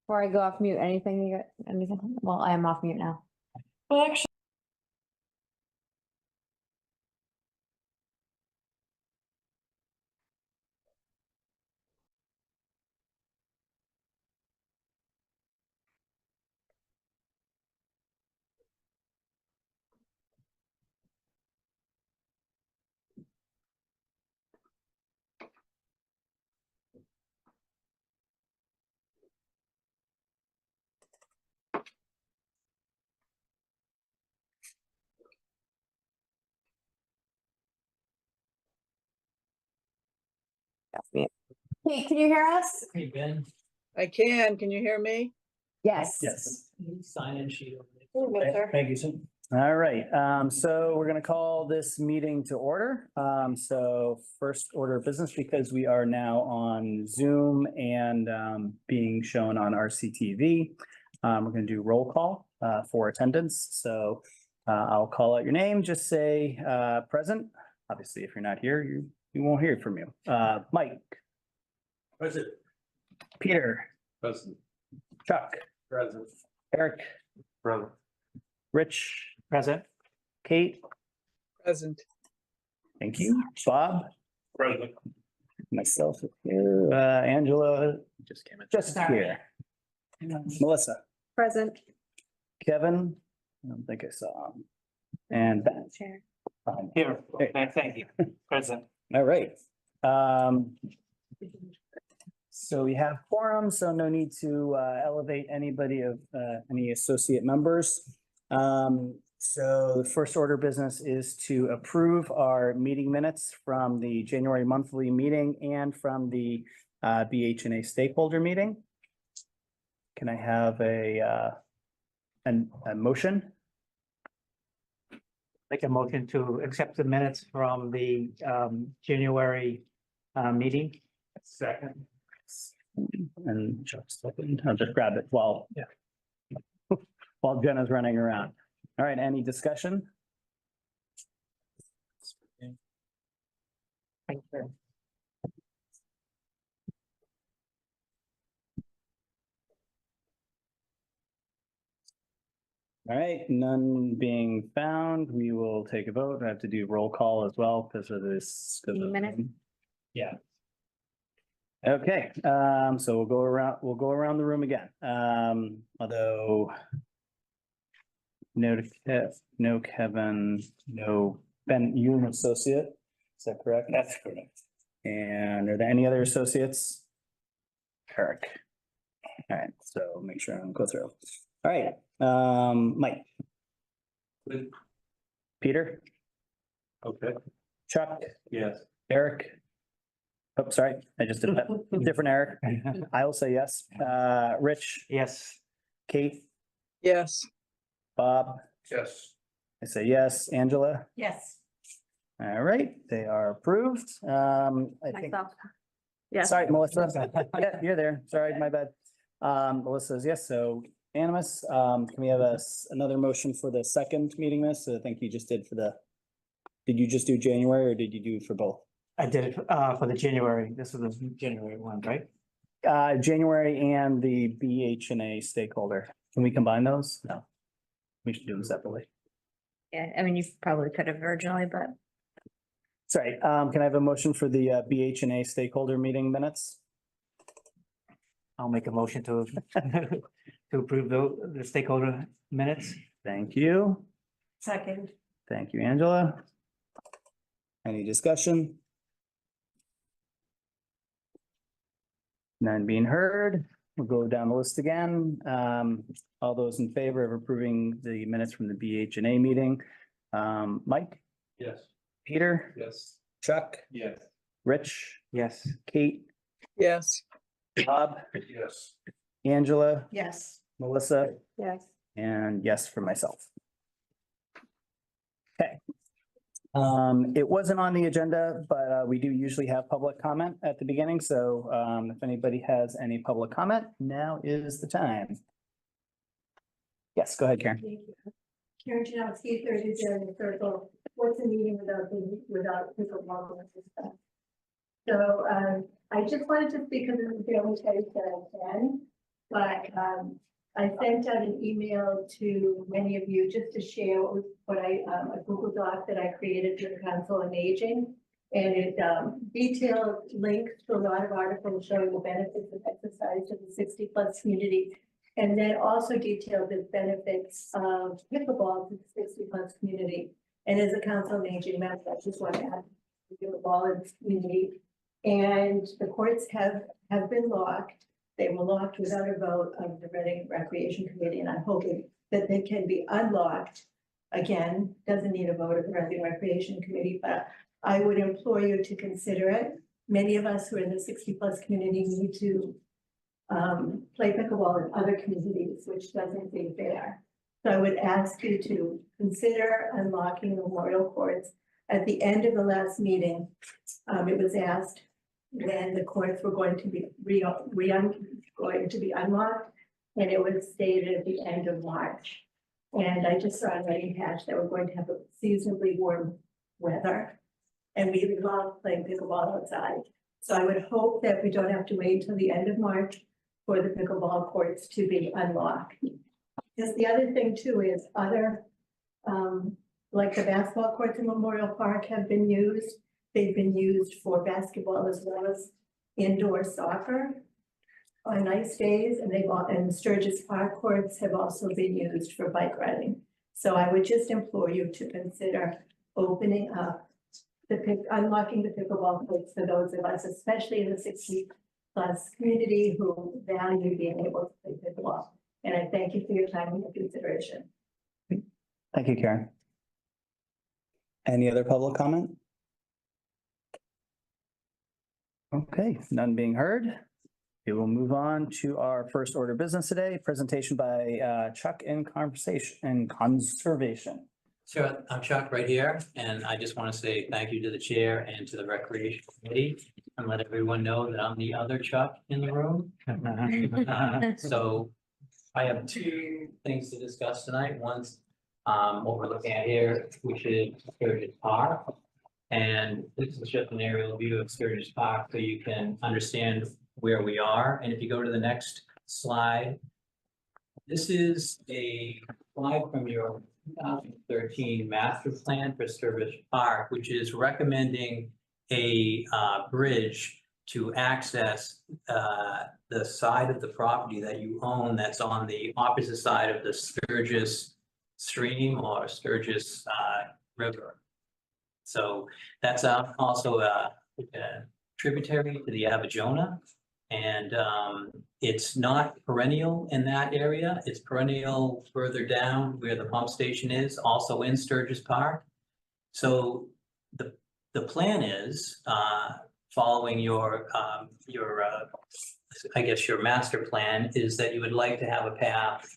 Before I go off mute, anything, well, I am off mute now. Well, actually. Hey, can you hear us? Hey, Ben. I can you hear me? Yes. Yes. Sign in sheet. Thank you, sir. All right, so we're gonna call this meeting to order. So first order of business, because we are now on Zoom and being shown on RCTV. We're gonna do roll call for attendance. So I'll call out your name, just say present. Obviously, if you're not here, you won't hear from you. Mike, Present. Peter, Present. Chuck, Present. Eric, Present. Rich, Present. Kate, Present. thank you, Bob. Present. Myself here, Angela, Just came in. just here. Melissa, Present. Kevin, I don't think I saw him. And Ben. Chair. Here, okay, thank you. Present. All right. So we have quorum, so no need to elevate anybody of any associate members. So the first order of business is to approve our meeting minutes from the January monthly meeting and from the BHNA stakeholder meeting. Can I have a motion? Make a motion to accept the minutes from the January meeting. Second. And just a second, I'll just grab it while while Jenna's running around. All right, any discussion? Thank you. All right, none being found, we will take a vote. I have to do roll call as well because of this. Minute. Yeah. Okay, so we'll go around the room again. Although no Kevin, no Ben, you an associate, is that correct? That's correct. And are there any other associates? Eric. All right, so make sure I don't go through. All right, Mike. Good. Peter, Okay. Chuck, Yes. Eric. Oh, sorry, I just did that. Different Eric. I will say yes. Rich, Yes, Kate, Yes. Bob, Yes. I say yes. Angela. Yes. All right, they are approved. I think, Myself. Yes. sorry, Melissa. Yeah, you're there. Sorry, my bad. Melissa says yes, so animus. Can we have another motion for the second meeting minutes? I think you just did did you just do January or did you do for both? I did it for the January. This is the January one, right? January and the BHNA stakeholder. Can we combine those? No. We should do them separately. Yeah, I mean, you probably could have originally, but Sorry, can I have a motion for the BHNA stakeholder meeting minutes? I'll make a motion to to approve the stakeholder minutes. Thank you. Second. Thank you, Angela. Any discussion? None being heard. We'll go down the list again. All those in favor of approving the minutes from the BHNA meeting? Mike, Yes. Peter, Yes. Chuck, Yes. Rich, Yes, Kate, Yes. Bob, Yes. Angela, Yes. Melissa, yes. and yes for myself. Okay. It wasn't on the agenda, but we do usually have public comment at the beginning, so if anybody has any public comment, now is the time. Yes, go ahead, Karen. Thank you. Karen Janowski, 30 Jeremy Circle. What's a meeting without people modeling this stuff? So I just wanted to speak because it's the only place that I can. but, I sent out an email to many of you just to share what a Google Doc that I created for the Council on Aging. And it, detailed links to a lot of articles showing the benefits of exercise to the 60+ community. And then also detailed the benefits of pickleball to the 60+ community. And as a Council on Aging member, I just want to add pickleball in this community. And the courts have been locked. They were locked without a vote of the Reading Recreation Committee, and I'm hoping that they can be unlocked. Again, doesn't need a vote of the Reading Recreation Committee, but I would implore you to consider it. Many of us who are in the 60+ community need to play pickleball in other communities, which doesn't seem fair. So I would ask you to consider unlocking the Memorial Courts. At the end of the last meeting, it was asked when the courts were going to be going to be unlocked, and it was stated at the end of March. And I just saw in Reading Hatch that we're going to have a seasonably warm weather, and we love playing pickleball outside. So I would hope that we don't have to wait until the end of March for the pickleball courts to be unlocked. Because the other thing too is other, like the basketball courts in Memorial Park have been used. They've been used for basketball as well as indoor soccer on nice days, and and Sturgis Park courts have also been used for bike riding. So I would just implore you to consider opening up unlocking the pickleball courts for those of us, especially in the 60+ community who value being able to play pickleball. And I thank you for your time and your consideration. Thank you, Karen. Any other public comment? Okay, none being heard. We will move on to our first order of business today, presentation by Chuck in conservation. Sure, I'm Chuck right here, and I just want to say thank you to the chair and to the recreation committee and let everyone know that I'm the other Chuck in the room. So I have two things to discuss tonight. One's what we're looking at here, which is Sturgis Park. And this is just an aerial view of Sturgis Park so you can understand where we are. And if you go to the next slide, this is a slide from your 2013 master plan for Sturgis Park, which is recommending a bridge to access the side of the property that you own that's on the opposite side of the Sturgis stream or Sturgis River. So that's also a tributary to the Abajona. And it's not perennial in that area. It's perennial further down where the pump station is, also in Sturgis Park. So the plan is, following your I guess your master plan, is that you would like to have a path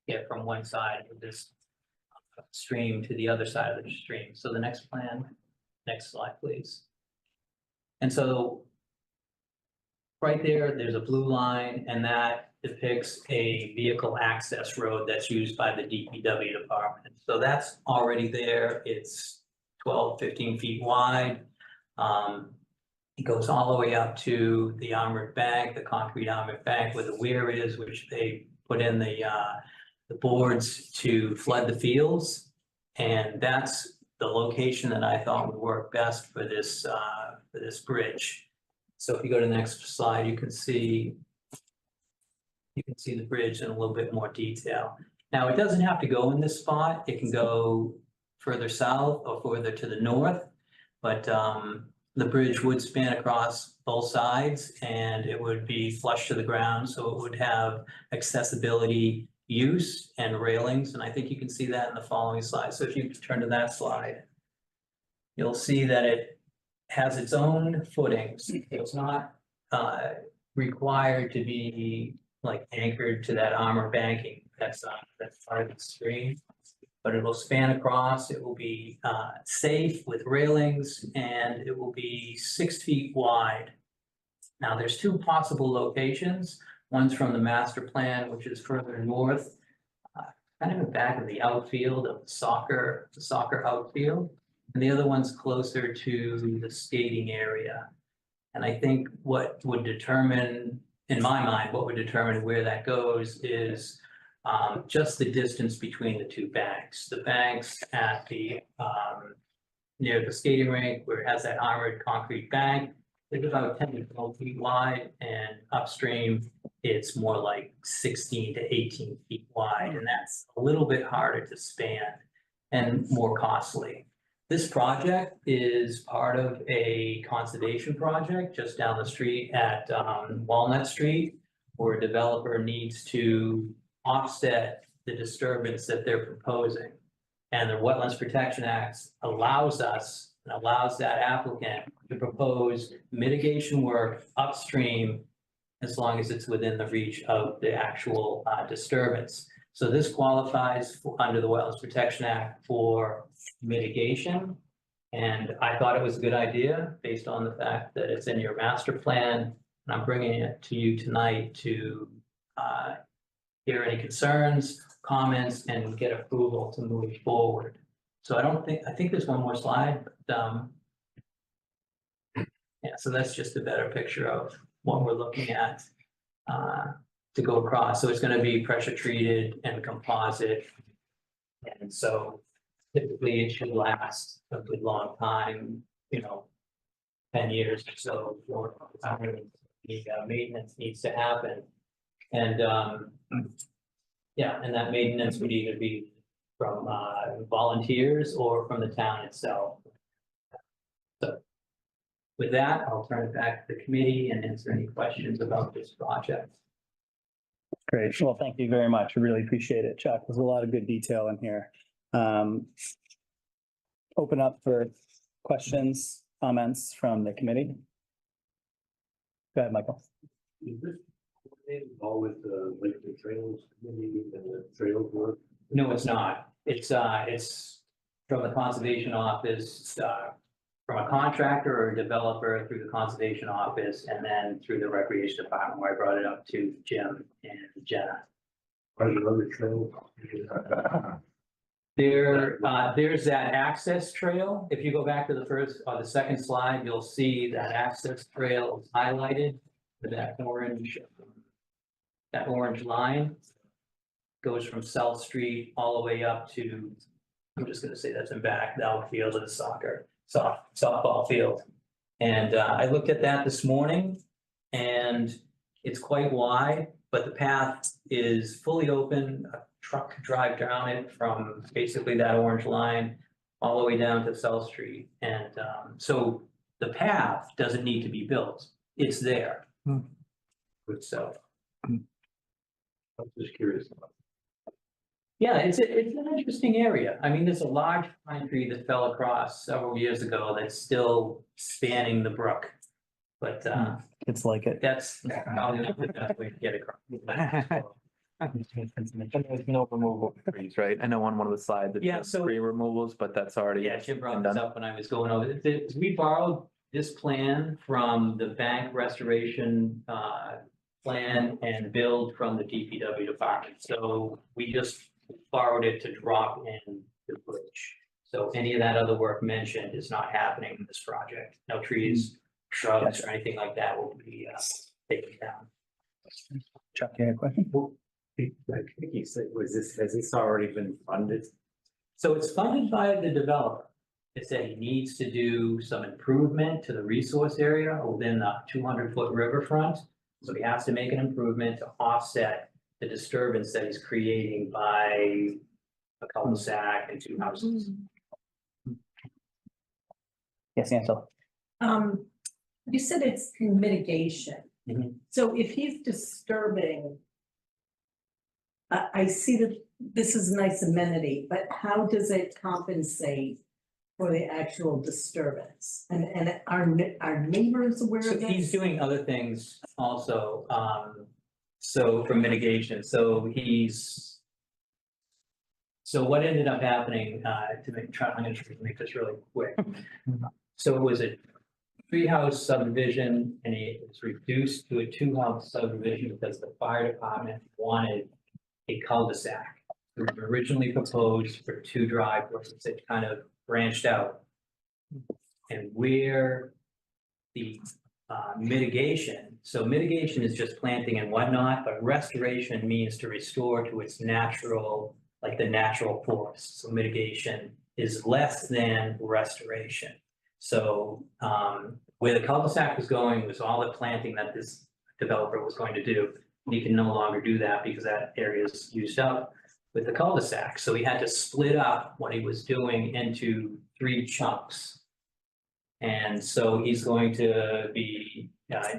get from one side of this stream to the other side of the stream. So the next slide, please. And so right there's a blue line, and that depicts a vehicle access road that's used by the DPW department. So that's already there. It's 12, 15 feet wide. It goes all the way up to the armored bank, the concrete armored bank where the weir is, which they put in the boards to flood the fields. And that's the location that I thought would work best for this bridge. So if you go to the next slide, you can see the bridge in a little bit more detail. Now, it doesn't have to go in this spot. It can go further south or further to the north, but the bridge would span across both sides and it would be flush to the ground. So it would have accessibility use and railings. And I think you can see that in the following slide. So if you turn to that slide, you'll see that it has its own footings. It's not required to be like anchored to that armor banking that's part of the stream, but it will span across. It will be safe with railings, and it will be 6 feet wide. Now, there's two possible locations. One's from the master plan, which is further north, kind of in the back of the outfield of the soccer outfield. And the other one's closer to the skating area. And I think what would determine, in my mind, what would determine where that goes is just the distance between the two banks. The banks at the near the skating rink where it has that armored concrete bank, it's about 10 to 12 feet wide, and upstream, it's more like 16 to 18 feet wide, and that's a little bit harder to span and more costly. This project is part of a conservation project just down the street at Walnut Street, where a developer needs to offset the disturbance that they're proposing. And the Wetlands Protection Act allows us, and allows that applicant to propose mitigation work upstream as long as it's within the reach of the actual disturbance. So this qualifies under the Wetlands Protection Act for mitigation. And I thought it was a good idea based on the fact that it's in your master plan. And I'm bringing it to you tonight to hear any concerns, comments, and get approval to move forward. So I think there's one more slide, but yeah, so that's just a better picture of what we're looking at to go across. So it's going to be pressure treated and composite. And so typically it should last a good long time, 10 years or so before the maintenance needs to happen. And yeah, and that maintenance would either be from volunteers or from the town itself. So with that, I'll turn it back to the committee and answer any questions about this project. Great. Well, thank you very much. I really appreciate it, Chuck. There's a lot of good detail in here. Open up for questions, comments from the committee. Go ahead, Michael. Is this coordinated all with the Lakewood Trails Committee and the trails work? No, it's not. It's from the conservation office, from a contractor or a developer through the conservation office, and then through the recreation department, where I brought it up to Jim and Jenna. Are there other trails? There's that access trail. If you go back to the first or the second slide, you'll see that access trail is highlighted with that orange line. Goes from South Street all the way up to, I'm just gonna say that's in back, the outfield of the softball field. And I looked at that this morning, and it's quite wide, but the path is fully open. A truck could drive down it from basically that orange line all the way down to South Street. And so the path doesn't need to be built. It's there. So. I'm just curious. Yeah, it's an interesting area. I mean, there's a large pine tree that fell across several years ago that's still spanning the brook. But It's like it. that's probably not the best way to get across. And there's no removal of trees, right? I know on one of the slides, it Yeah, says so- tree removals, but that's already. Yeah, Jim brought been this done. up when I was going over. We borrowed this plan from the bank restoration plan and build from the DPW department. So we just borrowed it to drop in the bridge. So any of that other work mentioned is not happening in this project. No trees, shrubs, or anything like that will be taken down. Chuck, you had a question? I think you said, has this already been funded? So it's funded by the developer. It said he needs to do some improvement to the resource area within the 200-foot riverfront. So he has to make an improvement to offset the disturbance that he's creating by a cul-de-sac and two houses. Yes, Ansel. You said it's mitigation. Mhm. So if he's disturbing, I see that this is a nice amenity, but how does it compensate for the actual disturbance? And are neighbors aware So of this? he's doing other things also, so for mitigation, so what ended up happening, I'm gonna try to make this really quick. So it was a 3-house subdivision, and it was reduced to a 2-house subdivision because the fire department wanted a cul-de-sac. It was originally proposed for 2 driveways, it kind of branched out. And where the mitigation. So mitigation is just planting and whatnot, but restoration means to restore to its natural, like the natural forest. So mitigation is less than restoration. So where the cul-de-sac was going was all the planting that this developer was going to do. He can no longer do that because that area is used up with the cul-de-sac. So he had to split up what he was doing into 3 chunks. And so he's going to be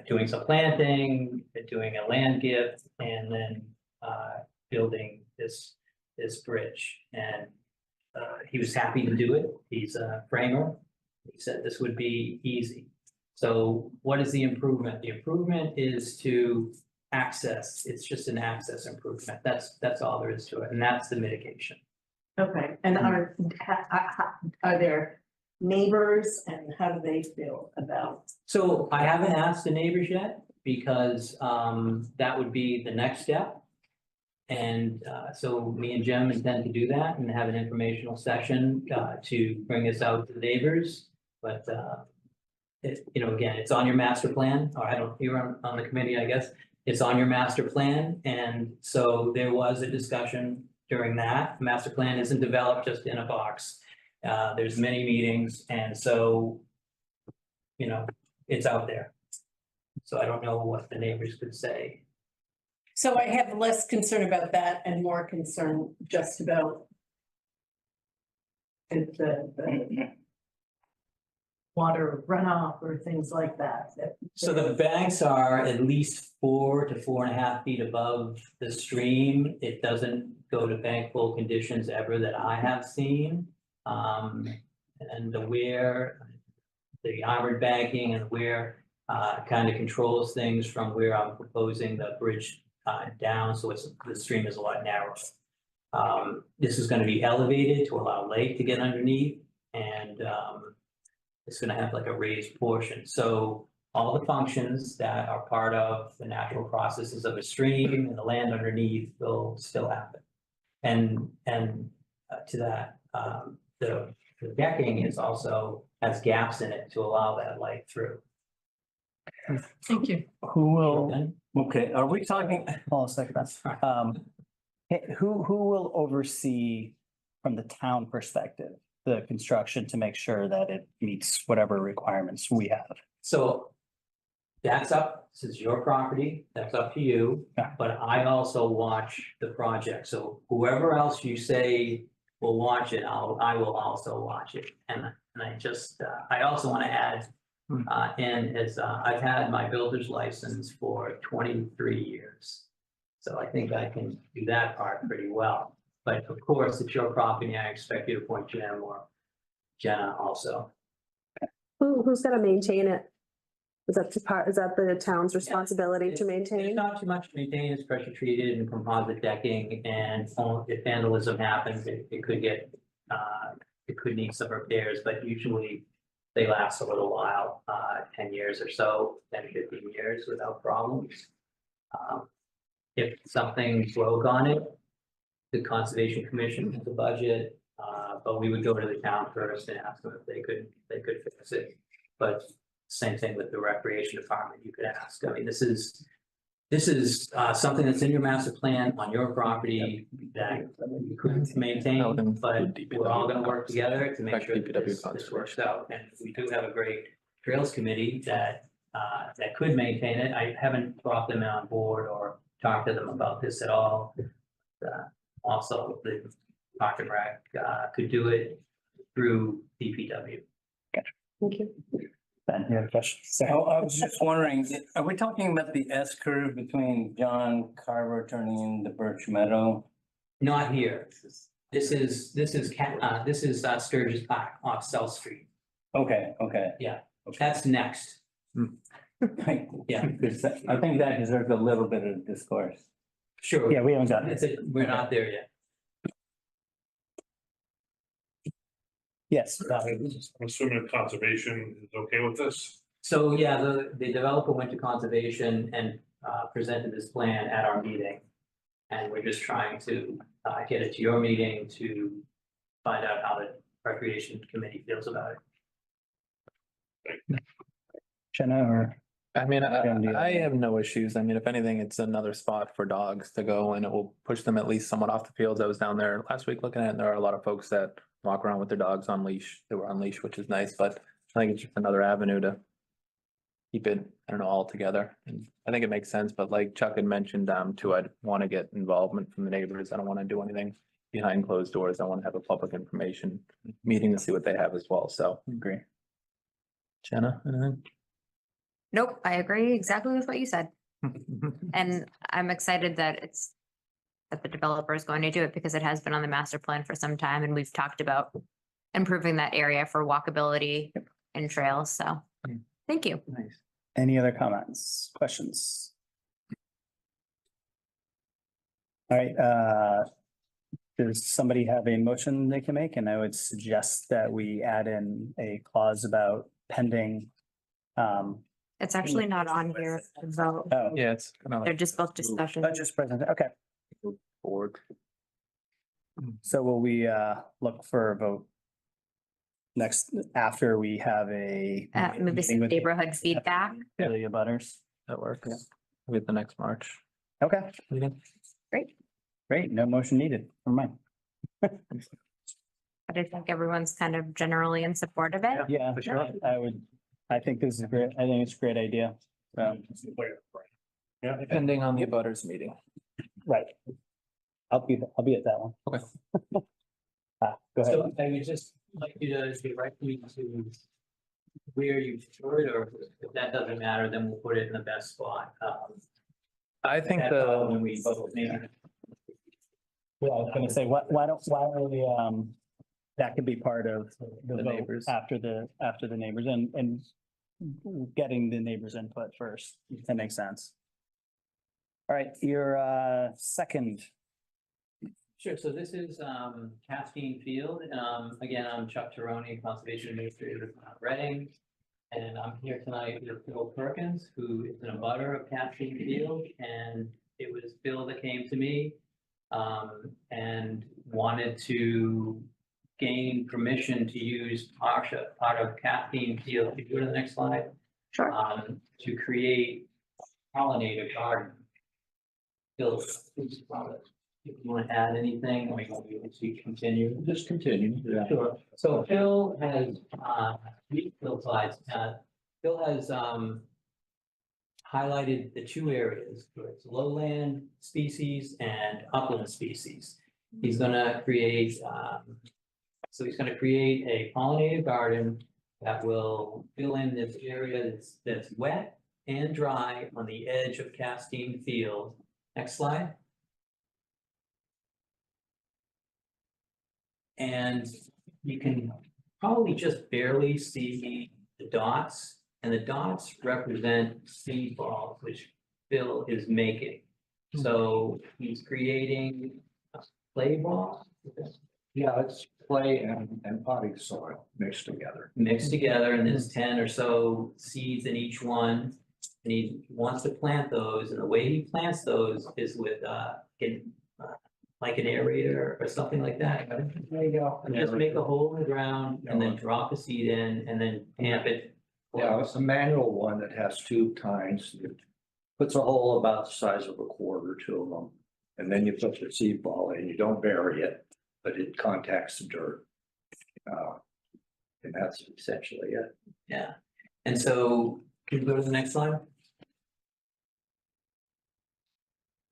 doing some planting, doing a land gift, and then building this bridge. And he was happy to do it. He's a framer. He said this would be easy. So what is the improvement? The improvement is to access. It's just an access improvement. That's all there is to it. And that's the mitigation. Okay, and are there neighbors and how do they feel about? So I haven't asked the neighbors yet because that would be the next step. And so me and Jim intend to do that and have an informational session to bring this out to the neighbors. But again, it's on your master plan, or you're on the committee, I guess. It's on your master plan. And so there was a discussion during that. Master plan isn't developed just in a box. There's many meetings, and so, it's out there. So I don't know what the neighbors could say. So I have less concern about that and more concern just about the water runoff or things like that. So the banks are at least 4 to 4.5 feet above the stream. It doesn't go to bank full conditions ever that I have seen. And the armored banking and where kind of controls things from where I'm proposing the bridge down, so the stream is a lot narrower. This is going to be elevated to allow lake to get underneath, and it's going to have like a raised portion. So all the functions that are part of the natural processes of a stream and the land underneath will still happen. And to that, the decking has gaps in it to allow that light through. Thank you. Who will, Okay? okay, are we talking, hold on a second. Who will oversee from the town perspective, the construction to make sure that it meets whatever requirements we have? So this is your property, that's up to you, Yeah. but I also watch the project. So whoever else you say will watch it, I will also watch it. And I also want to add I've had my builder's license for 23 years. So I think I can do that part pretty well. But of course, it's your property. I expect you to point Jim or Jenna also. Who's gonna maintain it? Is that the town's responsibility to It's maintain? not too much to maintain. It's pressure treated and composite decking, and if vandalism happens, it could need some repairs, but usually they last a little while, 10 years or so, 10, 15 years without problems. If something broke on it, the Conservation Commission has a budget, but we would go to the town first and ask them if they could fix it. But same thing with the Recreation Department, you could ask. I mean, this is something that's in your master plan on your property that you couldn't maintain, but we're all gonna work together to make sure that this works out. And we do have a great Trails Committee that could maintain it. I haven't brought them on board or talked to them about this at all. Also, the Park and Rec could do it through DPW. Thank you. Ben, you have a question? I was just wondering, are we talking about the S curve between John Carver turning in the Birch Meadow? Not here. This is Sturgis Park off South Street. Okay. That's next. Yeah. Because I think that deserves a little bit of discourse. Sure. Yeah, we haven't gotten it. We're not there yet. Yes. I'm assuming conservation is okay with this? So, yeah, the developer went to conservation and presented this plan at our meeting. And we're just trying to get it to your meeting to find out how the Recreation Committee feels about it. Jenna or I mean, Can do I that. have no issues. I mean, if anything, it's another spot for dogs to go and it will push them at least somewhat off the fields. I was down there last week looking at it, and there are a lot of folks that walk around with their dogs on leash. They were on leash, which is nice, but I think it's just another avenue to keep it, I don't know, all together. And I think it makes sense, but like Chuck had mentioned, too, I'd want to get involvement from the neighbors. I don't want to do anything behind closed doors. I want to have a public information meeting to see what they have as well. So, Agree. Jenna, anything? Nope, I agree exactly with what you said. And I'm excited that that the developer is going to do it because it has been on the master plan for some time and we've talked about improving that area for walkability and trails. So thank you. Nice. Any other comments, questions? All right, does somebody have a motion they can make? And I would suggest that we add in a clause about pending. It's actually not on here to vote. Oh, Yeah, it's kind of They're like just both discussion. just present, okay. board. So will we look for a vote next, after we have a Maybe meeting some with neighborhood feedback. Yeah. the butters? That works. Maybe at the next March Okay, meeting. great, no motion needed, never mind. But I think everyone's kind of generally in support of it. Yeah, For sure. I think this is great, I think it's a great idea. So, Yeah. Depending on the butters meeting. right. I'll be at that one. Okay. Go ahead. So I would just like you to direct me to where you prefer it, or if that doesn't matter, then we'll put it in the best spot. I think When we vote, maybe. Yeah, I was gonna say, why don't we, that could be part of the The vote neighbors. after the neighbors and getting the neighbors' input first. That makes sense. All right, your second. Sure, so this is Castine Field. Again, I'm Chuck Teroni, Conservation Administrator of Reading. And I'm here tonight with Bill Perkins, who is an abutter of Castine Field. And it was Bill that came to me and wanted to gain permission to use part of Castine Field. Can you go to the next slide? Sure. To create pollinator garden. Bill, please, if you want to add anything, or you want me to continue? Just continue. Yeah. Sure. So Phil has, Phil slides, Phil has, highlighted the two areas, where it's lowland species and upland species. He's gonna create, so he's gonna create a pollinator garden that will fill in this area that's wet and dry on the edge of Castine Field. Next slide. And you can probably just barely see the dots, and the dots represent seed balls, which Phil is making. So he's creating a clay ball Yeah, it's clay and potting soil mixed together. mixed together, and there's 10 or so seeds in each one. And he wants to plant those, and the way he plants those is with like an aerator or something like that. There you go. And just make a hole in the ground and then drop the seed in and then tamp it. Yeah, it's a manual one that has tube tines. It puts a hole about the size of a quarter to them. And then you put the seed ball in, you don't bury it, but it contacts the dirt. And that's essentially it. Yeah, and so can you go to the next slide?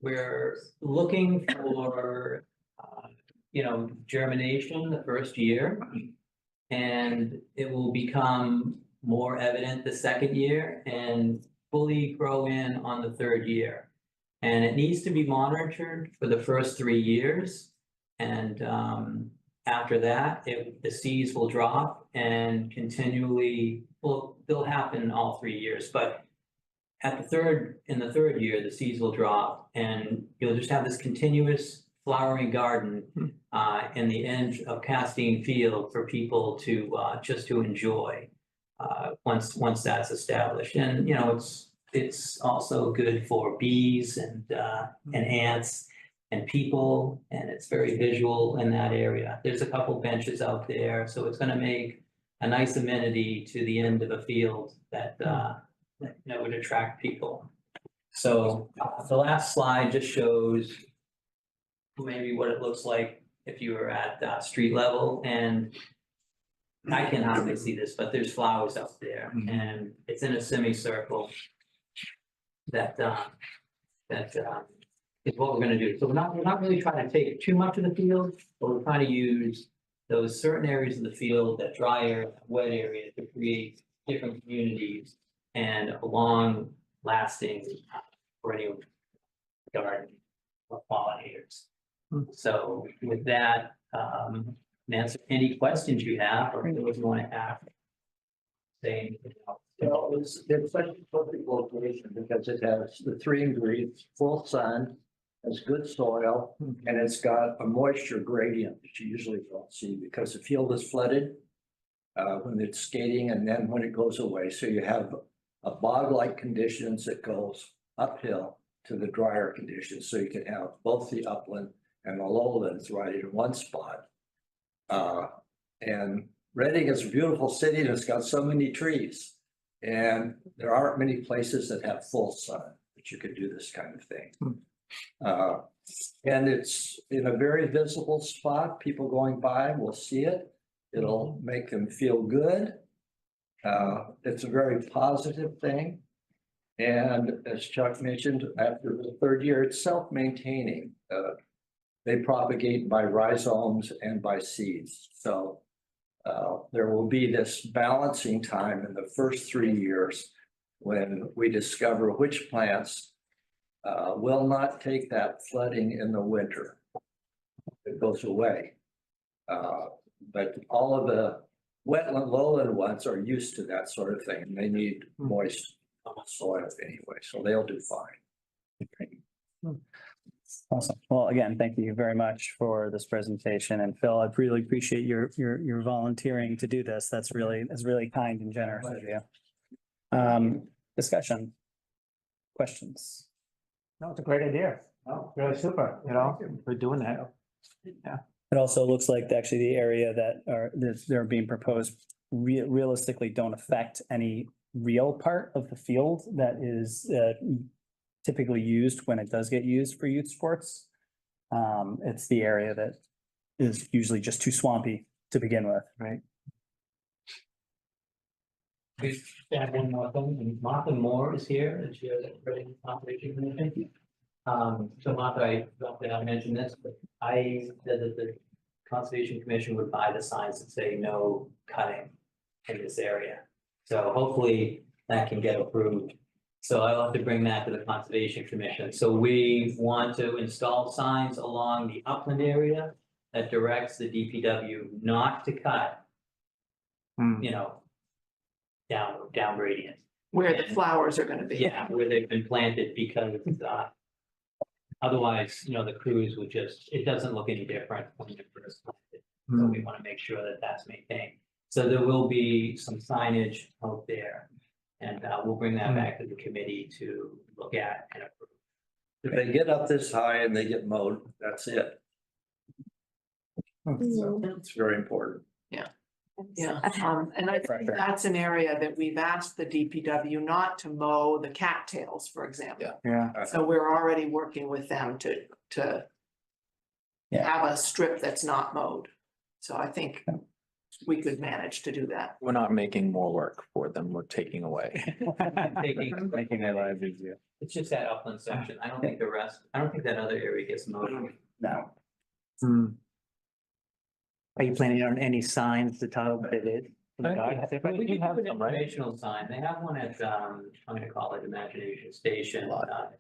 We're looking for, germination the first year. And it will become more evident the second year and fully grow in on the third year. And it needs to be monitored for the first 3 years. And after that, the seeds will drop and continually, well, they'll happen all 3 years, but in the third year, the seeds will drop and you'll just have this continuous flowering garden in the end of Castine Field for people to just to enjoy once that's established. And it's also good for bees and ants and people, and it's very visual in that area. There's a couple benches out there, so it's going to make a nice amenity to the end of a field that that would attract people. So the last slide just shows maybe what it looks like if you were at street level, and I can hardly see this, but there's flowers up there and it's in a semicircle that is what we're gonna do. So we're not really trying to take too much of the field, but we're trying to use those certain areas of the field, that dry area, wet area, to create different communities and a long lasting perennial garden of pollinators. So with that, answer any questions you have or those you want to ask. Say anything else. Well, it's such a perfect location because it has the three ingredients: full sun, has good soil, and it's got a moisture gradient that you usually don't see because the field is flooded when it's skating and then when it goes away. So you have a bog-like conditions that goes uphill to the drier conditions. So you can have both the upland and the lowlands right in one spot. And Reading is a beautiful city and it's got so many trees. And there aren't many places that have full sun that you could do this kind of thing. And it's in a very visible spot. People going by will see it. It'll make them feel good. It's a very positive thing. And as Chuck mentioned, after the third year, it's self-maintaining. They propagate by rhizomes and by seeds. So there will be this balancing time in the first 3 years when we discover which plants will not take that flooding in the winter. It goes away. But all of the wetland, lowland ones are used to that sort of thing. And they need moist soil anyway, so they'll do fine. Awesome. Well, again, thank you very much for this presentation. And Phil, I really appreciate your volunteering to do this. That's really kind and generous of you. Discussion. Questions? No, it's a great idea. No, really super, you know, we're doing that. It also looks like actually the area that they're being proposed realistically don't affect any real part of the field that is typically used when it does get used for youth sports. It's the area that is usually just too swampy to begin with, right? We add one more thing, and Martha Moore is here, and she has a great conservation commission. So Martha, I don't think I mentioned this, but I said that the Conservation Commission would buy the signs that say no cutting in this area. So hopefully that can get approved. So I'll have to bring that to the Conservation Commission. So we want to install signs along the upland area that directs the DPW not to cut, you know, down gradient. Where the flowers are gonna be. Yeah, where they've been planted, because otherwise, you know, the crews would just, it doesn't look any different when you're first planted. So we want to make sure that that's maintained. So there will be some signage out there. And we'll bring that back to the committee to look at and approve. If they get up this high and they get mowed, that's it. So it's very important. Yeah, and I think that's an area that we've asked the DPW not to mow the cattails, for example. Yeah. So we're already working with them to have a strip that's not mowed. So I think we could manage to do that. We're not making more work for them, we're taking away. Making their lives easier. It's just that upland section. I don't think the rest, I don't think that other area gets mowed. No. Are you planning on any signs to tell what it is? We do have an informational sign. They have one at, I'm gonna call it Imagination Station,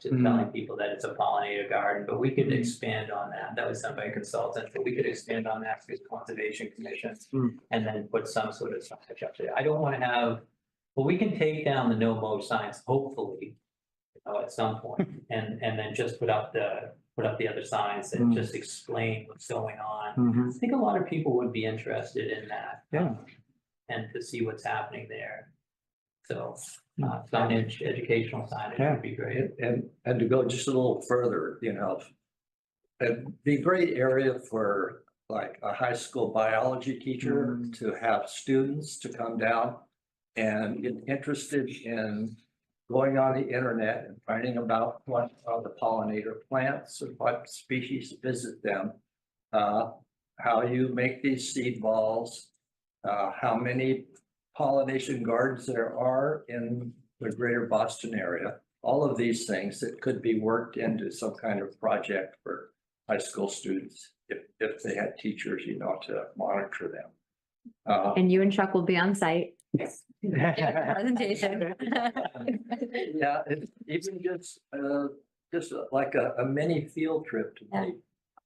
just telling people that it's a pollinator garden, but we could expand on that. That was done by a consultant, but we could expand on that through the Conservation Commission and then put some sort of signage up there. I don't wanna have, well, we can take down the no mow signs, hopefully, you know, at some point, and then just put up the other signs and just explain what's going on. I think a lot of people would be interested in that. And to see what's happening there. So signage, educational signage would be great. And to go just a little further, you know, it'd be a great area for like a high school biology teacher to have students to come down and get interested in going on the internet and finding about what are the pollinator plants and what species visit them. How you make these seed balls, how many pollination gardens there are in the greater Boston area. All of these things that could be worked into some kind of project for high school students if they had teachers, you know, to monitor them. And you and Chuck will be on site. Presentation. Yeah, it's even just like a mini field trip to take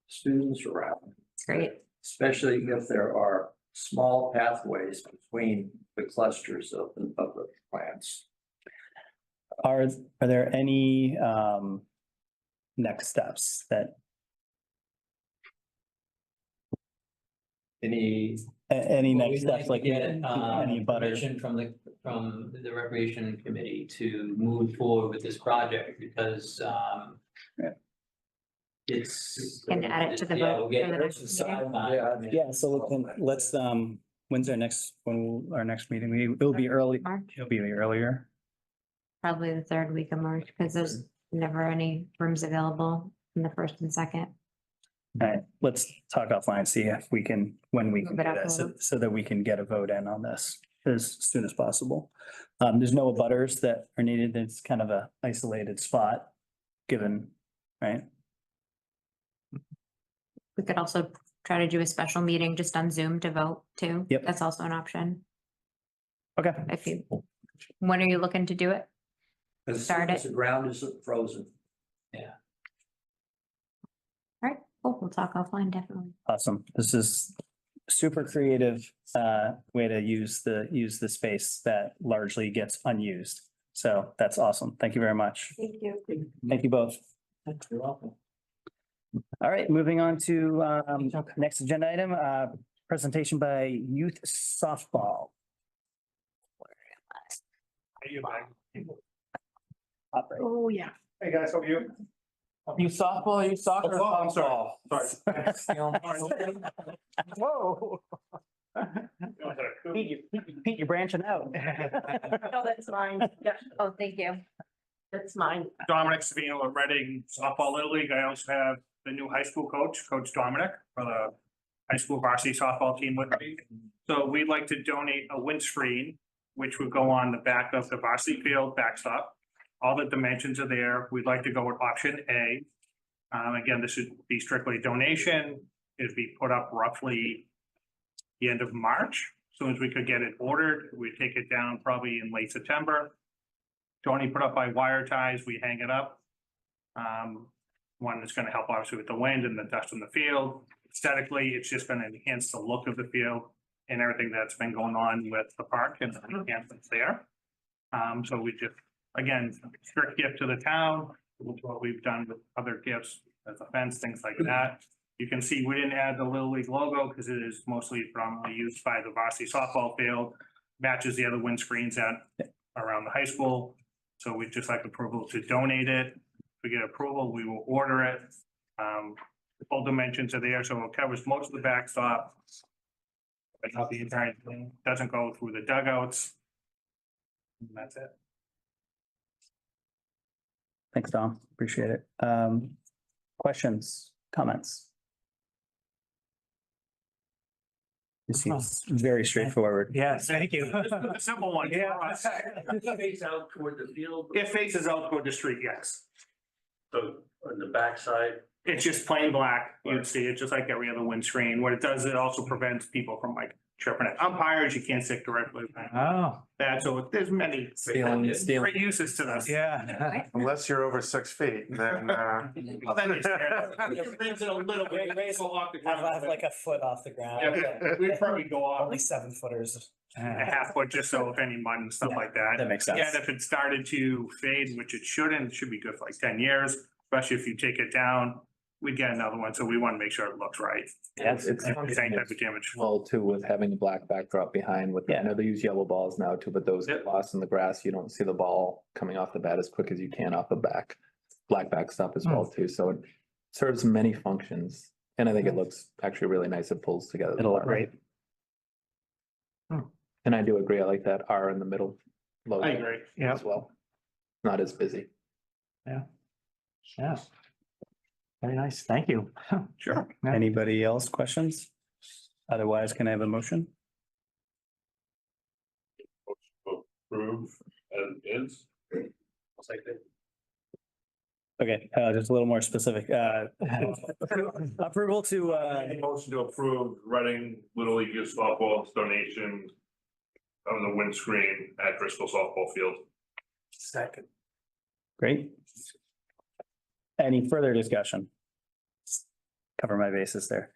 students around. It's great. Especially if there are small pathways between the clusters of the plants. Are there any next steps that Any, any Well, next we'd like steps to like get, any butters? permission from the Recreation Committee to move forward with this project because, Yeah. it's. Can add it to the Yeah, vote we'll get for the next first and meeting. sideline. Yeah, so let's when's our next meeting? It'll be early, March, it'll be earlier. probably the third week of March, because there's never any rooms available in the first and second. All right, let's talk offline, see if we can, when we can Move do it up that, a so, little. so that we can get a vote in on this as soon as possible. There's no abutters that are needed. It's kind of a isolated spot, given, right? We could also try to do a special meeting just on Zoom to vote too. Yep. That's also an option. Okay, If you, when are you looking to do it? as soon Start as the ground isn't frozen. All right, cool. We'll talk offline, definitely. awesome. This is super creative way to use the space that largely gets unused. So that's awesome. Thank you very much. Thank you. Thank you both. You're welcome. All right, moving on to next agenda item, presentation by youth softball. Operate. Oh, yeah. Hey, guys, how are you? You softball, you soccer? Oh, I'm sorry. Sorry. Whoa. Pete, you're branching out. No, that's mine. Yeah, Oh, thank you. that's mine. Dominic Savino at Reading Softball Little League. I also have the new high school coach, Coach Dominic, for the high school varsity softball team with me. So we'd like to donate a windscreen, which would go on the back of the varsity field backstop. All the dimensions are there. We'd like to go with option A. Again, this would be strictly donation. It'd be put up roughly the end of March. As soon as we could get it ordered, we'd take it down probably in late September. Tony put up by wire ties, we hang it up. One that's gonna help obviously with the wind and the dust in the field. Aesthetically, it's just gonna enhance the look of the field and everything that's been going on with the park and the enhancements there. So we just, again, strict gift to the town, which is what we've done with other gifts, as a fence, things like that. You can see we didn't add the Little League logo because it is mostly predominantly used by the varsity softball field. Matches the other windscreens around the high school. So we'd just like approval to donate it. If we get approval, we will order it. The full dimensions are there, so it covers most of the backstop. But not the entire thing, doesn't go through the dugouts. And that's it. Thanks, Tom. Appreciate it. Questions, comments? It seems very straightforward. Yes, thank you. A simple one for us. Face out toward the field. It faces out toward the street, yes. So on the backside. It's just plain black. You'd see it just like every other windscreen. What it does, it also prevents people from like tripping at umpires. You can't sit directly. Oh, That, so there's many Stealing. great uses to this. yeah. Unless you're over 6 feet, then, Well, then it's there. It brings it a little bit. Go off the ground. a foot off the ground. Yeah, we'd probably go off 7-footers. a half foot just so if any mud and stuff like that. That makes sense. Yeah, and if it started to fade, which it shouldn't, it should be good for like 10 years, especially if you take it down. We'd get another one, so we want to make sure it looks right. Yes, it's. Same type of damage. Well, too, with having a black backdrop behind with, I know they use yellow balls now too, but those get Yep. lost in the grass. You don't see the ball coming off the bat as quick as you can off the black backstop as well too. So it serves many functions. And I think it looks actually really nice. It pulls together. the It'll look park. great. And I do agree. I like that R in the middle logo I agree. Yeah. as well. not as busy. Yeah. Very nice. Thank you. Sure. Yeah. Anybody else questions? Otherwise, can I have a motion? Approve as is. Okay, just a little more specific, approval to, Motion to approve Reading Little League Youth Softball donation on the windscreen at Driscoll softball field. Second. great. Any further discussion? Cover my bases there.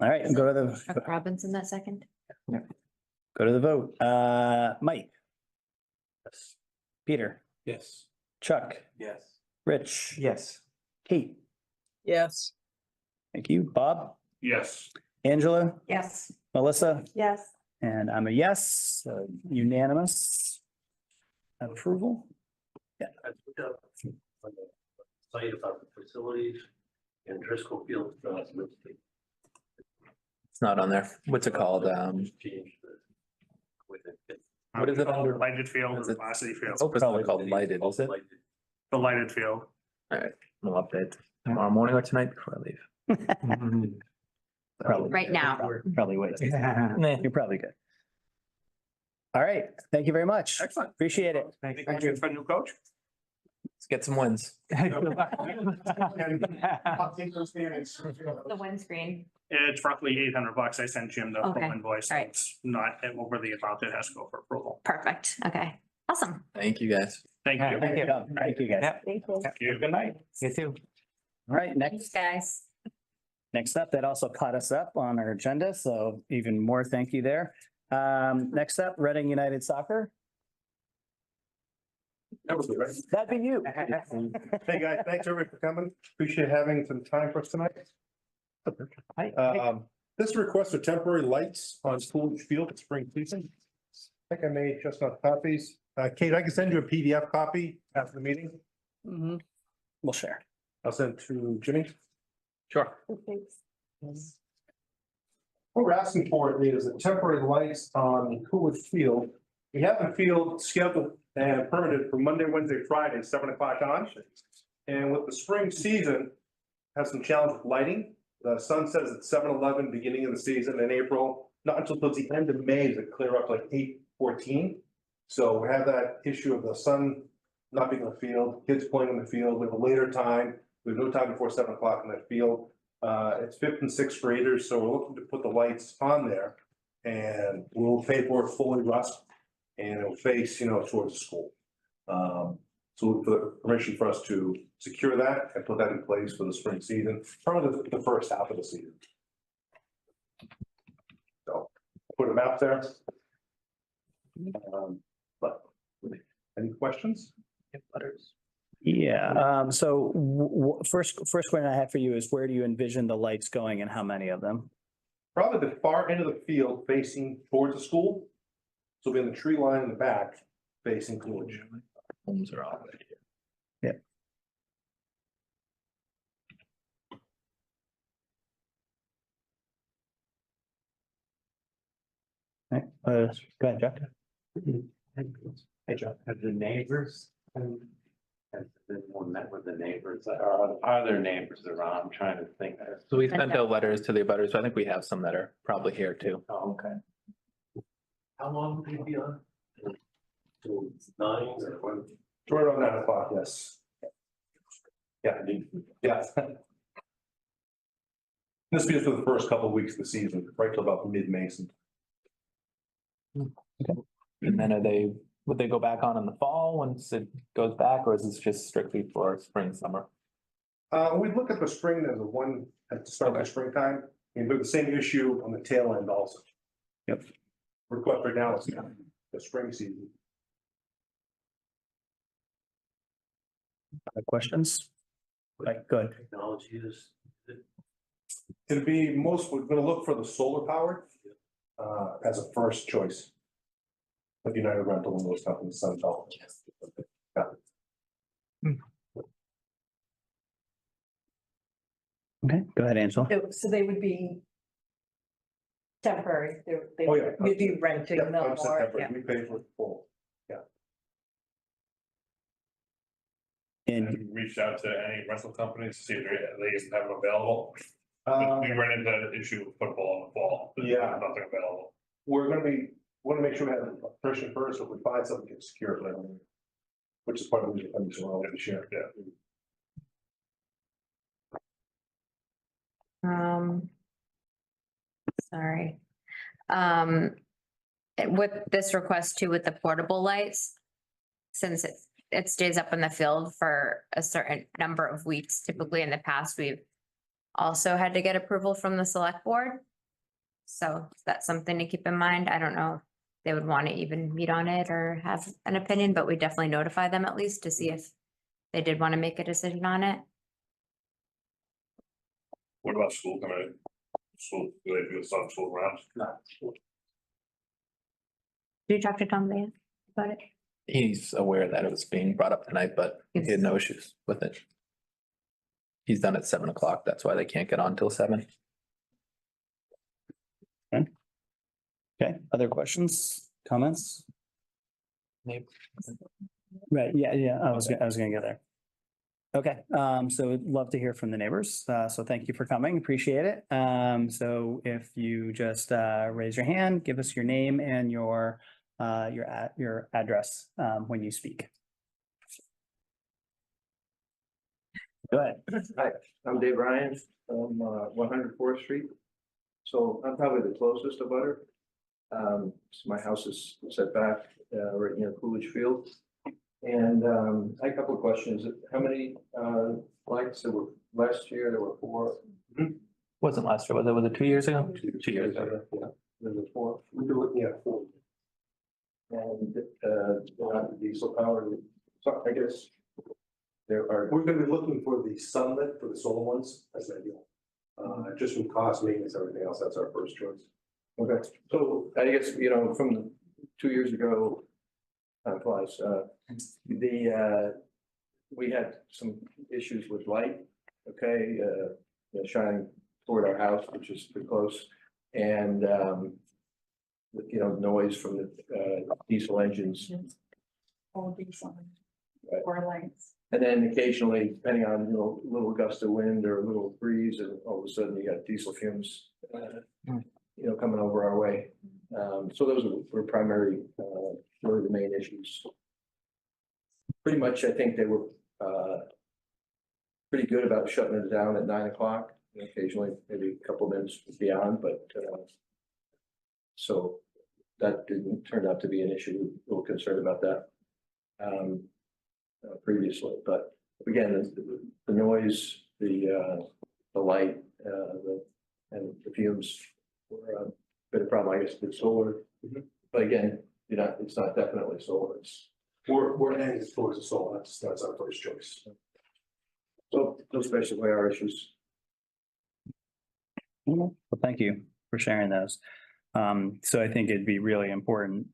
All right, go to the, Chuck Robinson that second. go to the vote. Mike, Peter, Yes. Chuck, Yes. Rich, Yes. Kate, Yes. thank you, Bob, Yes. Angela, Yes. Melissa, Yes. and I'm a yes, unanimous approval. Site about the facilities and Driscoll Field. It's not on there. What's it called? What is it under? Lighted field Is or it- varsity I field, hope it's not called lighted, is it? the lighted field. All right, we'll update tomorrow morning or tonight before I leave. Probably. Right now. Probably wait. Nah. You're probably good. All right, thank you very much. Excellent. Appreciate it. Any questions for the new coach? Let's get some wins. The windscreen. It's roughly $800. I sent Jim the full Okay. invoice. So All right. it's not over the amount that has to go for approval. Perfect. Okay. Awesome. Thank you, guys. Thank you. Thank you, guys. Yep. Thank you. Thank you. Good night. You too. All right, Thanks, guys. next up, that also caught us up on our agenda, so even more thank you there. Next up, Reading United Soccer. That'd be you. Hey, guys, thanks everybody for coming. Appreciate having some time for us tonight. This request for temporary lights on Coolidge Field at spring season. I think I made just enough copies. Kate, I can send you a PDF copy after the meeting. Mhm. We'll share. I'll send it to Jimmy. Sure. Thanks. What we're asking for is a temporary lights on Coolidge Field. We have the field scheduled and permitted for Monday, Wednesday, Friday, 7 o'clock on. And with the spring season, has some challenge with lighting. The sun sets at 7:11, beginning of the season in April, not until towards the end of May does it clear up like 8:14. So we have that issue of the sun not being in the field, kids playing in the field, we have a later time, we have no time before 7 o'clock in that field. It's 5th and 6th graders, so we're looking to put the lights on there. And we'll pay for it fully, Russ, and it'll face, towards the school. So we'll put permission for us to secure that and put that in place for the spring season, probably the first half of the season. So put a map there. But any questions? Butters. Yeah, so first question I have for you is where do you envision the lights going and how many of them? Probably the far end of the field facing towards the school. So we'll be in the tree line in the back facing Coolidge. Homes are all right here. Right, go ahead, Jeff. Hey, John, have the neighbors, has anyone met with the neighbors, or are there neighbors around? I'm trying to think. So we sent out letters to the abutters. So I think we have some that are probably here too. Oh, okay. How long will you be on? Till 9 or what? Right around 9 o'clock, yes. Yeah, yeah. This will be for the first couple of weeks of the season, right till about mid-May. And then would they go back on in the fall once it goes back, or is this just strictly for spring, summer? We look at the spring as at the start of the springtime, and we have the same issue on the tail end also. Yep. Request right now is the spring season. Questions? Right, good. Technology is. It'd be we're gonna look for the solar powered as a first choice. Like United Rental and those companies, Sunbelt. Yeah. Okay, go ahead, Angela. So they would be temporary, Oh, yeah. you'd be renting Yeah, them I'm or, September, yeah. we pay for it full. And And reached out to any rental companies to see if they even have them available. We ran into that issue with football in the fall. There's nothing available. We're gonna make sure we have permission first, if we find something, get secure it later. Which is part of the funding, so I'll let you share. Yeah. Sorry. With this request too, with the portable lights, since it stays up in the field for a certain number of weeks, typically in the past, we've also had to get approval from the select board. So that's something to keep in mind. I don't know if they would want to even meet on it or have an opinion, but we definitely notify them at least to see if they did want to make a decision on it. What about school committee? School, do they do some school rounds? Did you talk to Tom Leah about it? He's aware that it was being brought up tonight, but he had no issues with it. He's done at 7 o'clock. That's why they can't get on till 7. okay, other questions, comments? Maybe. Right, yeah, I was gonna go there. Okay, so we'd love to hear from the neighbors. So thank you for coming, appreciate it. So if you just raise your hand, give us your name and your address when you speak. Go ahead. Hi, I'm Dave Ryan from 104th Street. So I'm probably the closest to butter. So my house is set back right near Coolidge Field. And I had a couple of questions. How many lights there were last year? There were 4. Wasn't last year, was it 2 years ago? 2 years ago. Yeah, there were 4. We're looking at 4. And they're not the diesel powered. So I guess there are. We're gonna be looking for the sunlit for the solar ones, that's ideal. Just from cost, maintenance, everything else, that's our first choice. Okay, so I guess, from the 2 years ago, time flies, we had some issues with light, okay, shining toward our house, which is pretty close, and, noise from the diesel engines. All diesel. Right. Or lights. And then occasionally, depending on, a little gust of wind or a little breeze, and all of a sudden you got diesel fumes, coming over our way. So those were primary, really the main issues. Pretty much, I think they were, pretty good about shutting it down at 9 o'clock, occasionally maybe a couple minutes beyond, but, so that didn't turn out to be an issue. A little concerned about that. Previously, but again, the noise, the light, and the fumes were a bit of a problem, I guess, with solar. But again, it's not definitely solar, it's. We're heading towards the solar, that's our first choice. So those basically are issues. Well, thank you for sharing those. So I think it'd be really important,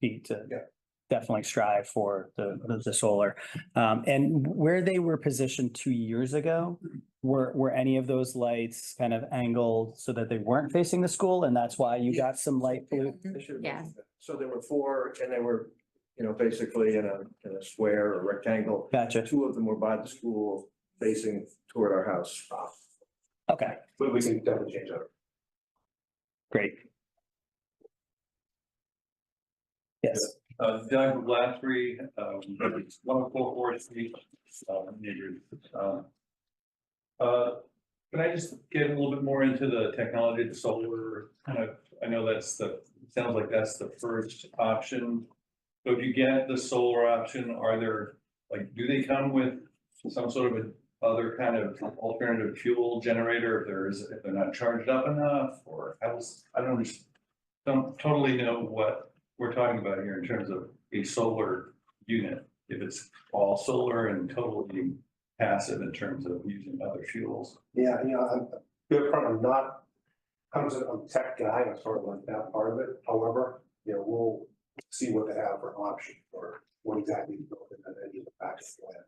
Pete, to definitely strive for the solar. And where they were positioned 2 years ago, were any of those lights kind of angled so that they weren't facing the school, and that's why you got some light blue? Yeah. So there were 4, and they were, basically in a square or rectangle. Gotcha. 2 of them were by the school facing toward our house. Okay, But we can definitely change that. great. Yes. Doug Glassry, 144th Street, neighbors. Can I just get a little bit more into the technology, the solar kind of, I know sounds like that's the first option. So if you get the solar option, are there, do they come with some sort of other kind of alternative fuel generator if they're not charged up enough, or I don't totally know what we're talking about here in terms of a solar unit, if it's all solar and totally passive in terms of using other fuels. Yeah, I'm probably not, I'm a tech guy, I'm sort of like that part of it, however, we'll see what they have for an option, or what exactly is built in that edge of the package plan.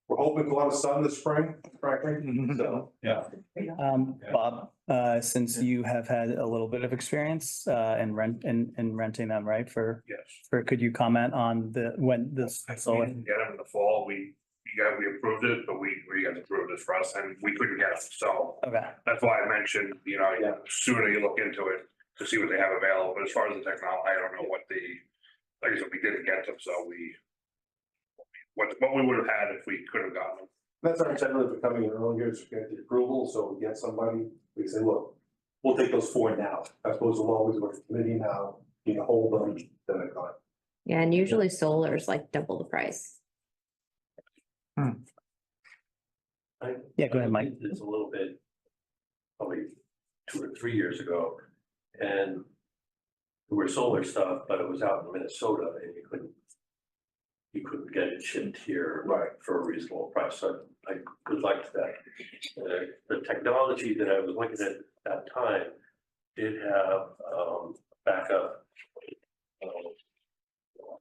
We're hoping for a lot of sun this spring, frankly, so. Yeah. Bob, since you have had a little bit of experience in renting them, right? Yes. Could you comment on when this We solar? didn't get them in the fall, we we approved it, but we got approved this for us and we couldn't get them, so. Okay. That's why I mentioned, sooner you look into it to see what they have available, but as far as the technology, I don't know what like I said, we didn't get them, so what we would have had if we could have gotten them. That's our intent really for coming in earlier, is to get the approval, so we get somebody, we say, look, we'll take those 4 now, as opposed to always go to committee now, hold them, then they got. Yeah, and usually solar is like double the price. Yeah, go ahead, Mike. It's a little bit, probably 2 or 3 years ago, and there were solar stuff, but it was out in Minnesota and you couldn't get it shipped here. Right. For a reasonable price, so I would like that. The technology that I was looking at that time did have, backup.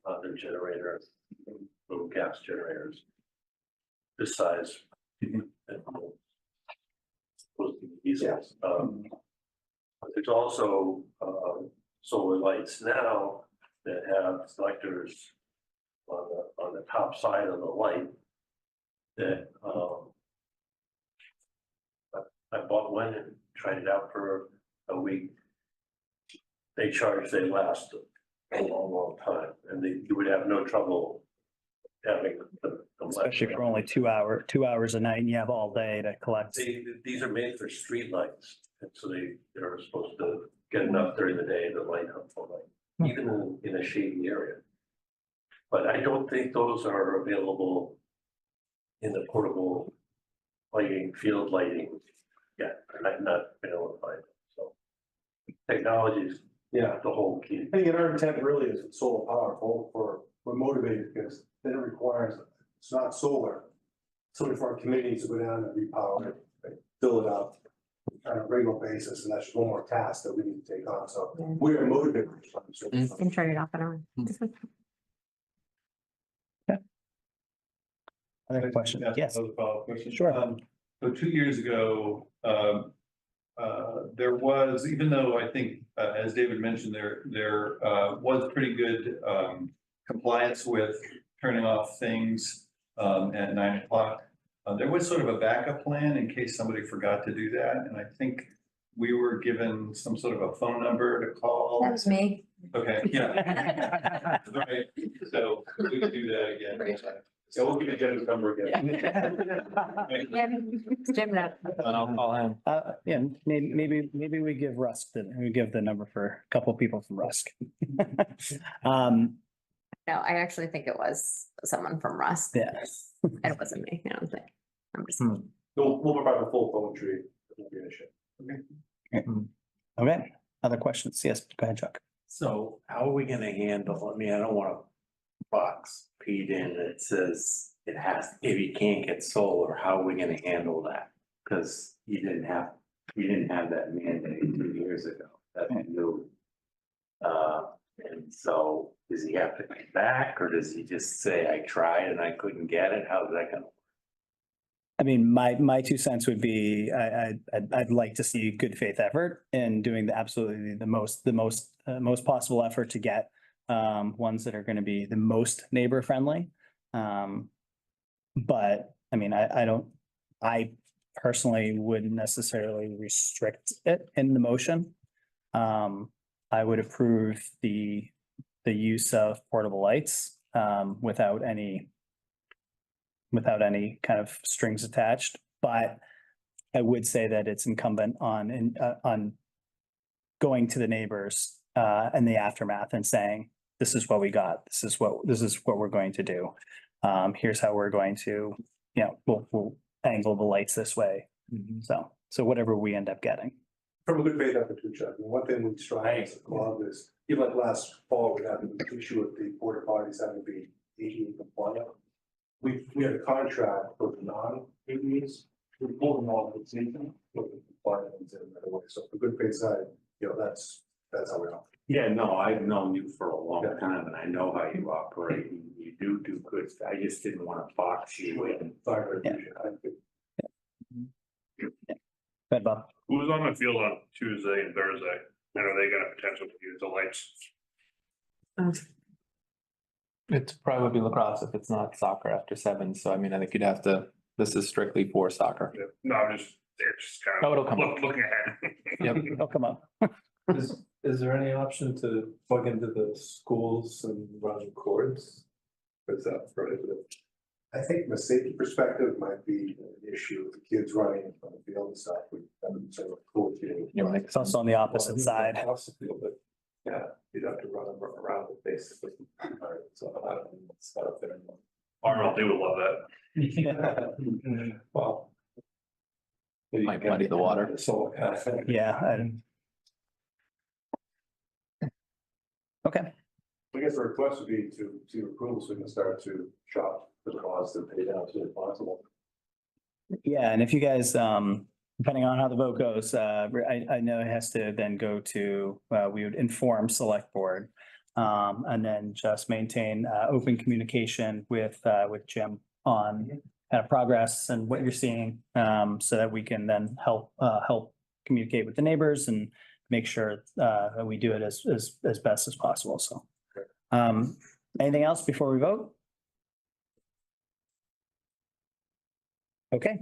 Other generators, little gas generators. This size. And supposed to be diesels. But there's also, solar lights now that have selectors on the top side of the light that, I bought one and tried it out for a week. They last a long time, and you would have no trouble having the Especially for only 2 hours a night and you have all day to collect. These are made for street lights, and so they're supposed to get enough during the day to light up the light, even in a shady area. But I don't think those are available in the portable lighting, field lighting yet. I'm not identified, so technologies. Yeah, the whole key. I think our intent really is with solar power, we're motivated because then it requires, it's not solar. Somebody for our committees to go down and repower it, fill it up on a regular basis, and that's just one more task that we need to take on, so we are motivated. And turn it off and on. Other question? Yes. Another follow-up question. Sure. So 2 years ago, there was, even though I think, as David mentioned, there was pretty good compliance with turning off things at 9 o'clock. There was sort of a backup plan in case somebody forgot to do that, and I think we were given some sort of a phone number to call. That was me. Okay, yeah. Right, so we can do that again. So we'll give you Jen's number again. Yeah, Jim, that. And I'll call him. Yeah, maybe we give Rusk we give the number for a couple people from Rusk. No, I actually think it was someone from Rust. Yeah. And it wasn't me, I don't think. I'm just. We'll provide the full phone tree. It won't be an issue. Okay, other questions? Yes, go ahead, Chuck. So how are we gonna handle, I mean, I don't want a box peed in that says it has, if you can't get solar, how are we gonna handle that? Cause you didn't have that mandate 2 years ago, that's new. And so does he have to come back, or does he just say, I tried and I couldn't get it? How's that gonna? I mean, my 2 cents would be, I'd like to see good faith effort in doing the most possible effort to get ones that are gonna be the most neighbor friendly. But I mean, I personally wouldn't necessarily restrict it in the motion. I would approve the use of portable lights without any kind of strings attached, but I would say that it's incumbent on going to the neighbors in the aftermath and saying, this is what we got, this is what we're going to do. Here's how we're going to, we'll angle the lights this way. So whatever we end up getting. From a good faith effort too, Chuck, and one thing we strive as a club is, even like last fall, we had an issue with the porta potties having to be ADA compliant. We had a contract for the non-ADAs, we pulled them all with season, with the compliant ones in right away, so for good faith side, that's how we are. Yeah, no, I've known you for a long time and I know how you operate. You do good. I just didn't want to box you in. Good, Bob. Who's on the field on Tuesday and Thursday? And are they gonna potentially use the lights? It's probably lacrosse if it's not soccer after 7, so I mean, I think you'd have to, this is strictly for soccer. No, I'm just, it's just kind Oh, it'll come of looking ahead. Yep. It'll come up. Is there any option to plug into the schools and run cords? Or is that prohibitive? I think from a safety perspective might be an issue with the kids running on the field and stuff. We have them sort of cool field. You're right. It's also on the opposite side. Across the field, but yeah, you'd have to run them around it basically. So I don't know, it's not up there. Arnold, they would love that. Well. Might muddy the water. So. Yeah. Okay. I guess the request would be to approve so we can start to shop for the cause and pay down as soon as possible. Yeah, and if you guys, depending on how the vote goes, I know it has to then go to, we would inform select board. And then just maintain, open communication with Jim on kind of progress and what you're seeing. So that we can then help communicate with the neighbors and make sure, that we do it as best as possible, so. Anything else before we vote? Okay.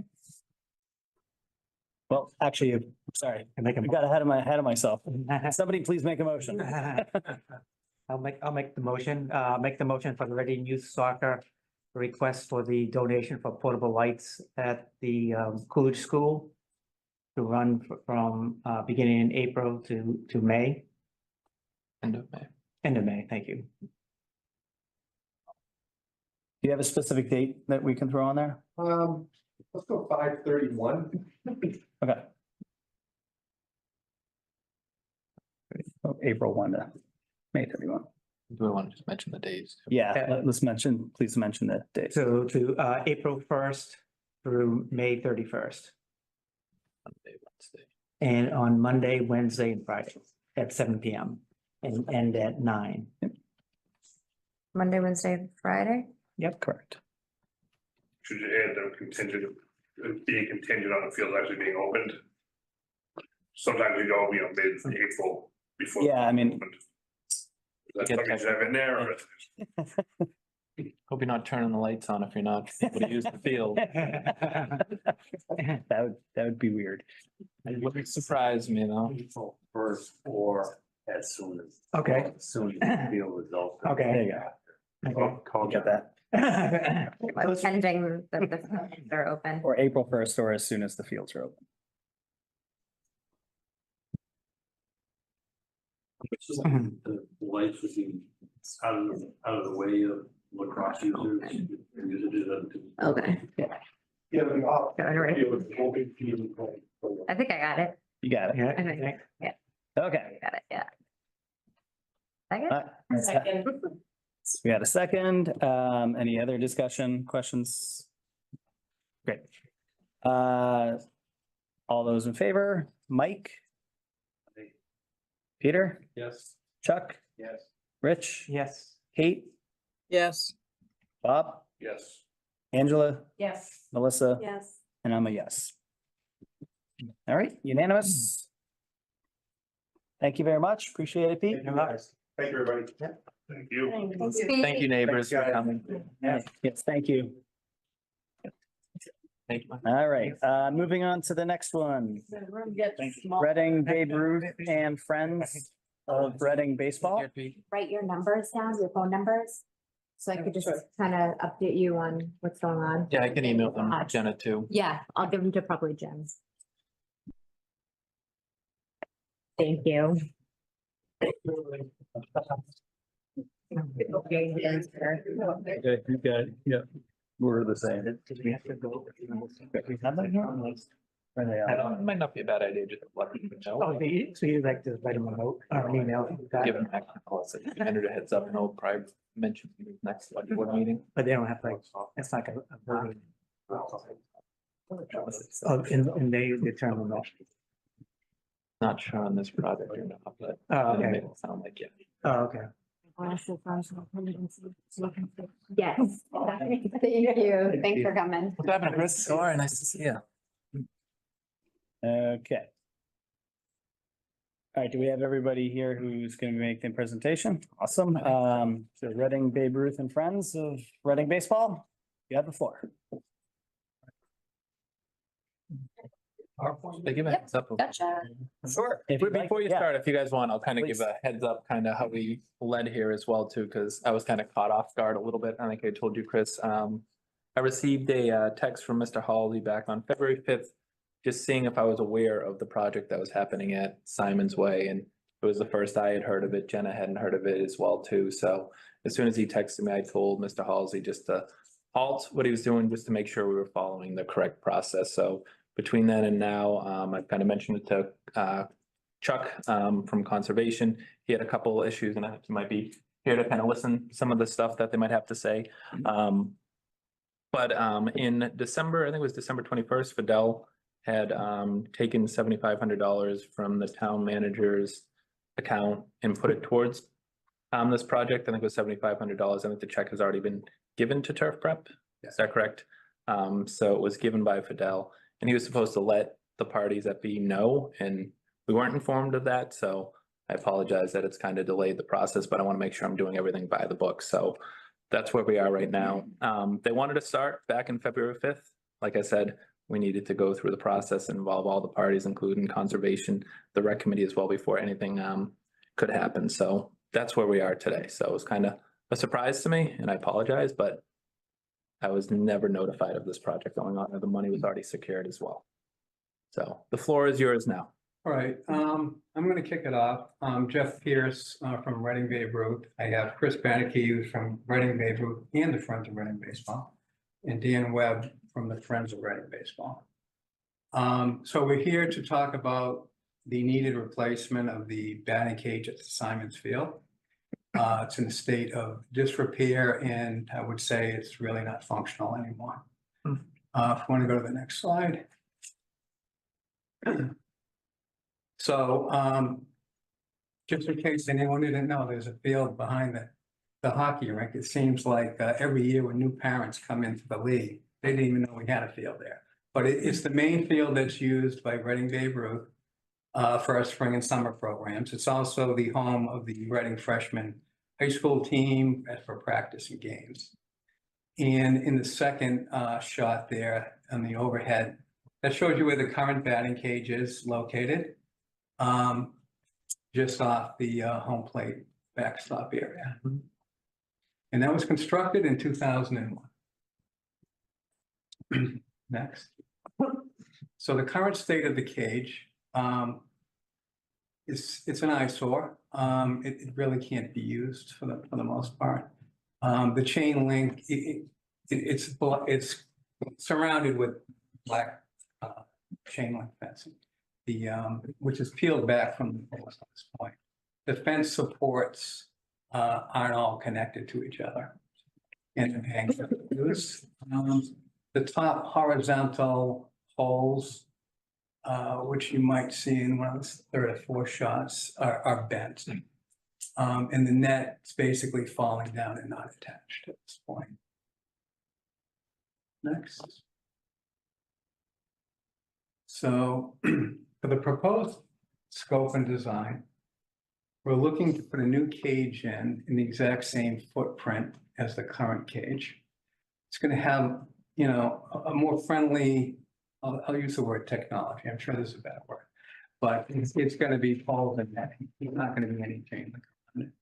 Well, actually, sorry, I got ahead of myself. Somebody please make a motion. I'll make the motion, for the Reading Youth Soccer request for the donation for portable lights at the Coolidge School to run from beginning in April to May. End of May. End of May, thank you. Do you have a specific date that we can throw on there? Let's go 5/31. Okay. April 1 to May 31. Do we want to just mention the days? Yeah, please mention the date. So to April 1st through May 31st. Monday, Wednesday. And on Monday, Wednesday, and Friday at 7 PM and end at 9. Monday, Wednesday, Friday? Yep, correct. Should you add the being contingent on the field actually being opened? Sometimes we go, mid-April before. Yeah, I mean. That's something you have in there, or? Hope you're not turning the lights on if you're not able to use the field. That would be weird. It wouldn't surprise me though. April 1st or as soon as. Okay. As soon as the field is open. Okay. There you go. I'll get that. Pending the they're open. Or April 1st or as soon as the fields are open. The lights would be out of the way of lacrosse users. Okay. Yeah, we all. Right. It would won't be field. I think I got it. You got it. I think, yeah, Okay. I got it, yeah. Second? We had a second. Any other discussion, questions? Great. All those in favor, Mike? Peter? Yes. Chuck? Yes. Rich? Yes. Kate? Yes. Bob? Yes. Angela? Yes. Melissa? Yes. And I'm a yes. All right, unanimous. Thank you very much. Appreciate it, Pete. Thank you, everybody. Thank you. Thank you, neighbors, for Thanks, guys. coming. Yes, thank you. Thank you. All right, moving on to the next one. The room gets small. Reading Babe Ruth and Friends of Reading Baseball. Write your numbers down, your phone numbers. So I could just kind of update you on what's going on. Yeah, I can email them, Jenna too. Yeah, I'll give them to probably Jim's. Thank you. Okay, you got it. Yeah. We're the same. Did we have to go? We have that here? Where they are. It might not be a bad idea, just let them Oh, know. so you like to write them a note or an email? Give them back, send it a heads up and I'll probably mention next select board meeting. But they don't have like, it's like a voting. Oh, and they determine that. Not sure on this project or not, but Oh, it okay. made it sound like, yeah. Oh, okay. Yes. Thank you. Thanks for coming. What's happening, Chris? Sorry, nice to see you. Okay. All right, do we have everybody here who's going to make the presentation? Awesome. So Reading, Babe Ruth and Friends of Reading Baseball, you have the floor. They give a heads up. Gotcha. Sure. Before you start, if you guys want, I'll kind of give Please. a heads up, kind of how we led here as well too, because I was kind of caught off guard a little bit. I think I told you, Chris. I received a text from Mr. Halsey back on February 5th, just seeing if I was aware of the project that was happening at Simon's Way. And it was the first I had heard of it. Jenna hadn't heard of it as well too. So as soon as he texted me, I told Mr. Halsey just to halt what he was doing, just to make sure we were following the correct process. So between then and now, I've kind of mentioned it to Chuck from Conservation. He had a couple issues, and I think he might be here to kind of listen to some of the stuff that they might have to say. But in December, I think it was December 21st, Fidel had taken $7,500 from the town manager's account and put it towards this project. I think it was $7,500. I think the check has already been given to Turf Prep. Is that correct? So it was given by Fidel. And he was supposed to let the parties at B know, and we weren't informed of that. So I apologize that it's kind of delayed the process, but I want to make sure I'm doing everything by the book. So that's where we are right now. They wanted to start back in February 5th. Like I said, we needed to go through the process and involve all the parties, including Conservation, the rec committee as well, before anything could happen. So that's where we are today. So it was kind of a surprise to me, and I apologize, but I was never notified of this project going on, or the money was already secured as well. So the floor is yours now. All right, I'm gonna kick it off. Jeff Pierce from Reading Babe Ruth. I have Chris Bannicky, who's from Reading Babe Ruth and the Friends of Reading Baseball, and Dan Webb from the Friends of Reading Baseball. So we're here to talk about the needed replacement of the batting cage at the Simons Field. It's in a state of disrepair, and I would say it's really not functional anymore. If you want to go to the next slide. So just in case anyone didn't know, there's a field behind the hockey rink. It seems like every year when new parents come into the league, they didn't even know we had a field there. But it's the main field that's used by Reading Babe Ruth for our spring and summer programs. It's also the home of the Reading freshman high school team for practice and games. And in the second shot there on the overhead, that shows you where the current batting cage is located, just off the home plate backstop area. And that was constructed in 2001. Next. So the current state of the cage, it's an eyesore. It really can't be used for the most part. The chain link, it's surrounded with black chain link fencing, which is peeled back from the post at this point. The fence supports aren't all connected to each other. And the top horizontal holes, which you might see in one of the 3 or 4 shots, are bent. And the net is basically falling down and not attached at this point. Next. So for the proposed scope and design, we're looking to put a new cage in the exact same footprint as the current cage. It's going to have, you know, a more friendly, I'll use the word technology. I'm sure there's a better word, but it's going to be poles and netting. There's not going to be any chain link on it.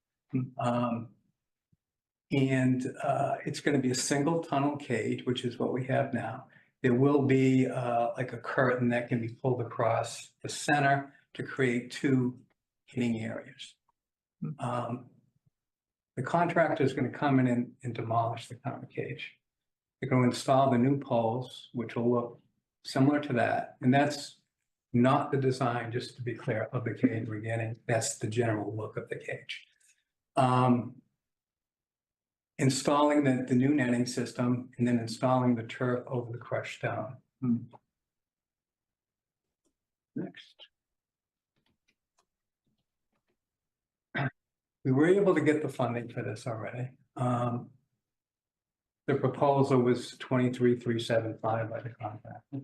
It's going to be a single tunnel cage, which is what we have now. There will be like a curtain that can be pulled across the center to create 2 hitting areas. The contractor is going to come in and demolish the current cage. They're going to install the new poles, which will look similar to that. And that's not the design, just to be clear, of the cage we're getting. That's the general look of the cage. Installing the new netting system, and then installing the turf over the crushed stone. Next. We were able to get the funding for this already. The proposal was 23,375 by the contractor.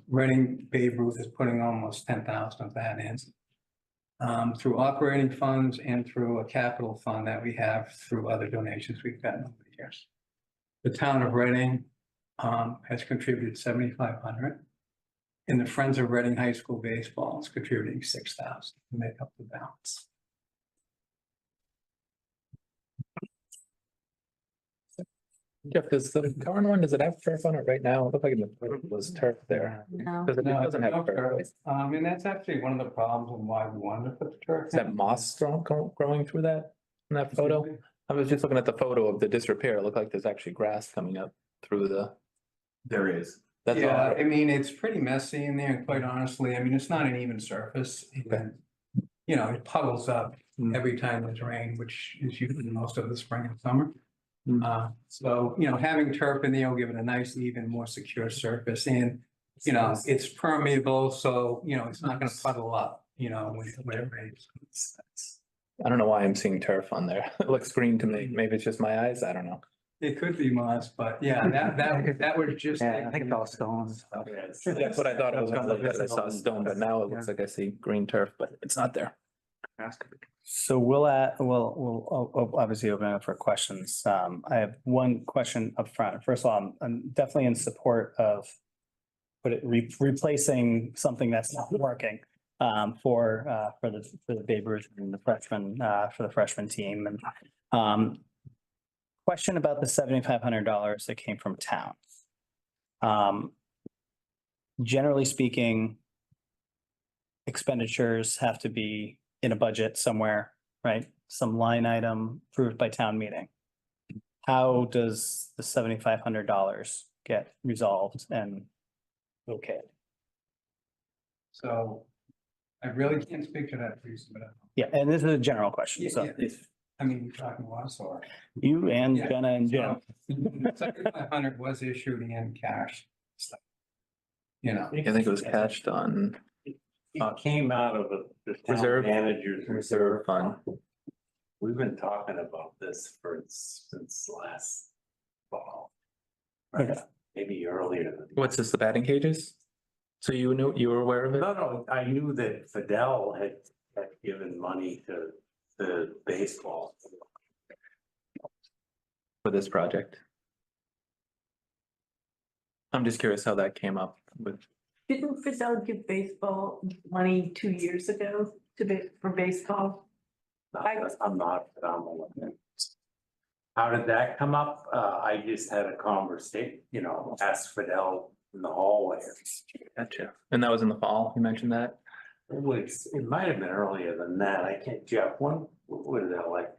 Reading Babe Ruth is putting almost 10,000 of that in. through operating funds and through a capital fund that we have through other donations we've gotten over the years. The town of Reading has contributed 7,500. And the Friends of Reading High School Baseball is contributing 6,000 to make up the balance. Jeff, does the current one, does it have turf on it right now? It looked like it was turf there. No. Because it No, doesn't have no turf. turf. And that's actually one of the problems and why we wanted to put the turf. Is that moss growing through that, in that photo? I was just looking at the photo of the disrepair. It looked like there's actually grass coming up through the. There is. That's Yeah, all. I mean, it's pretty messy in there, and quite honestly, I mean, it's not an even surface. And, you know, it puddles up every time there's rain, which is usually most of the spring and summer. So, you know, having turf in there will give it a nice, even more secure surface and, you know, it's permeable, so, you know, it's not gonna puddle up, you know, when it rains. I don't know why I'm seeing turf on there. It looks green to me. Maybe it's just my eyes. I don't know. It could be moss, but yeah, that was just. Yeah, I think it's all stones. That's what I thought it was gonna look like. I saw stone, but now it looks like I see green turf, but it's not there. So we'll obviously open it up for questions. I have one question up front. First of all, I'm definitely in support of replacing something that's not working for the Babe Ruth and the freshmen, for the freshman team. And question about the $7,500 that came from town. Generally speaking, expenditures have to be in a budget somewhere, right? Some line item approved by town meeting. How does the $7,500 get resolved and okay? So I really can't speak to that piece, but. Yeah, and this is a general question, so If, I mean, you're talking to us or. you and Yeah. Jenna and Jim. 7,500 was issued in cash. So, you know. I think it was catched on It came out of the town Reserve- manager's reserve fund. We've been talking about this since last fall. Okay. Maybe earlier than. What's this, the batting cages? So you knew, you were aware of it? No, I knew that Fidel had given money to baseball. For this project? I'm just curious how that came up with. Didn't Fidel give baseball money 2 years ago for baseball? I'm not, how did that come up? I just had a conversation, you know, asked Fidel in the hallway. Gotcha. And that was in the fall, you mentioned that? It might have been earlier than that. I can't, Jeff, what is that like?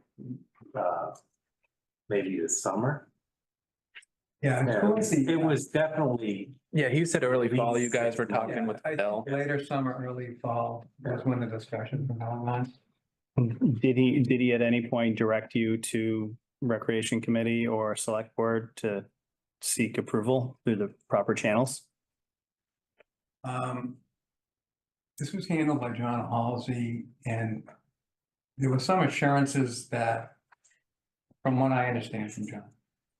Maybe the summer? Yeah, It was definitely. Yeah, he said early fall, you guys were talking with I Fidel. think later summer, early fall, was when the discussion from going on. Did he at any point direct you to Recreation Committee or Select Board to seek approval through the proper channels? This was handled by John Halsey, and there were some assurances that, from what I understand from John,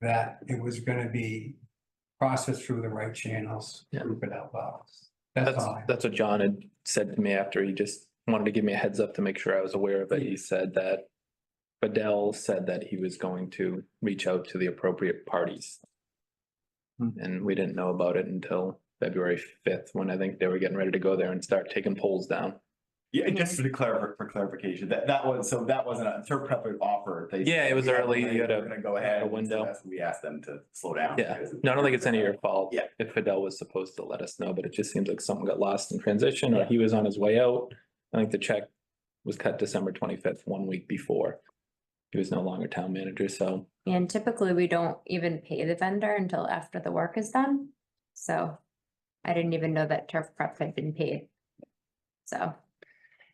that it was gonna be processed through the right channels. Yeah. Through Fidel Files. That's all. That's what John had said to me after he just wanted to give me a heads up to make sure I was aware of it. He said that Fidel said that he was going to reach out to the appropriate parties. And we didn't know about it until February 5th, when I think they were getting ready to go there and start taking poles down. Yeah, just for clarification, that wasn't a turf prep offer. Yeah, it was early. You had Gonna go ahead. a window. So that's when we asked them to slow down. Yeah, no, I don't think it's any of your fault. Yeah. If Fidel was supposed to let us know, but it just seems like something got lost in transition, or he was on his way out. I think the check was cut December 25th, 1 week before. He was no longer town manager, so. And typically we don't even pay the vendor until after the work is done. So I didn't even know that turf prep had been paid. So,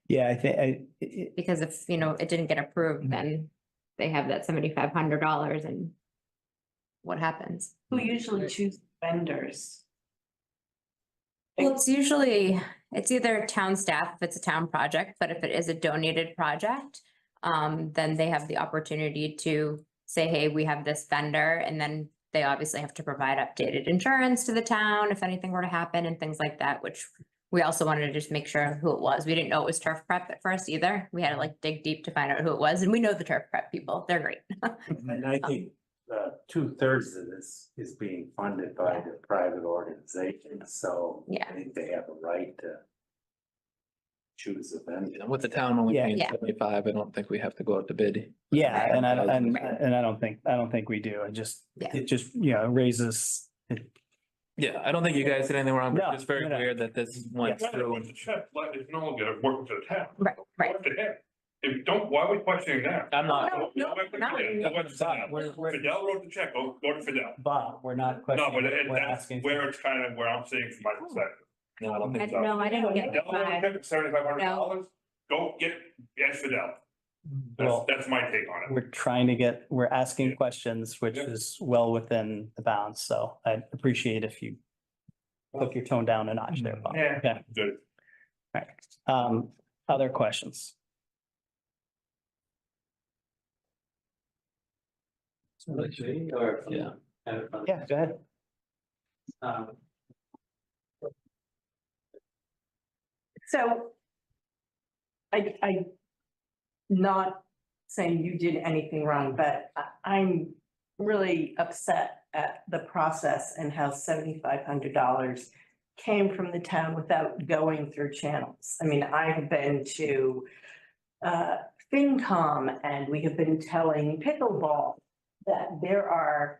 Yeah, I think because if, you know, it didn't get approved, then they have that $7,500 and what happens? Who usually choose vendors? Well, it's either town staff if it's a town project, but if it is a donated project, then they have the opportunity to say, hey, we have this vendor, and then they obviously have to provide updated insurance to the town if anything were to happen and things like that, which we also wanted to just make sure who it was. We didn't know it was turf prep at first either. We had to like dig deep to find out who it was, and we know the turf prep people. They're great. And I think 2/3 of this is being funded by the private organization, so Yeah. I think they have a right to choose a vendor. With the town only Yeah. paying Yeah. 75, I don't think we have to go out to bid. Yeah, and I don't think we do. Yeah. It just, raises. Yeah, I don't think you guys did anything wrong, but No, it's very no. weird that this went Whether through. it's a check, let it no longer working for the town. Right, right. Work to him. If you don't, why are we questioning that? I'm not, No, Fidel wrote the check, go to Fidel. But we're not No, questioning. but We're that's asking. where it's kind of where I'm saying from my perspective. no, I don't think so. No, I didn't get Fidel wrote the check at $7,500, go ask Fidel. Well, That's my take on it. we're asking questions, which Yeah. is well within the bounds, so I'd appreciate if you took your tone down a notch there, Bob. Yeah. Okay, Good. all right. Other questions? Or, Yeah. Yeah, go ahead. So I not saying you did anything wrong, but I'm really upset at the process and how $7,500 came from the town without going through channels. I mean, I have been to FinCom and we have been telling Pickleball that there are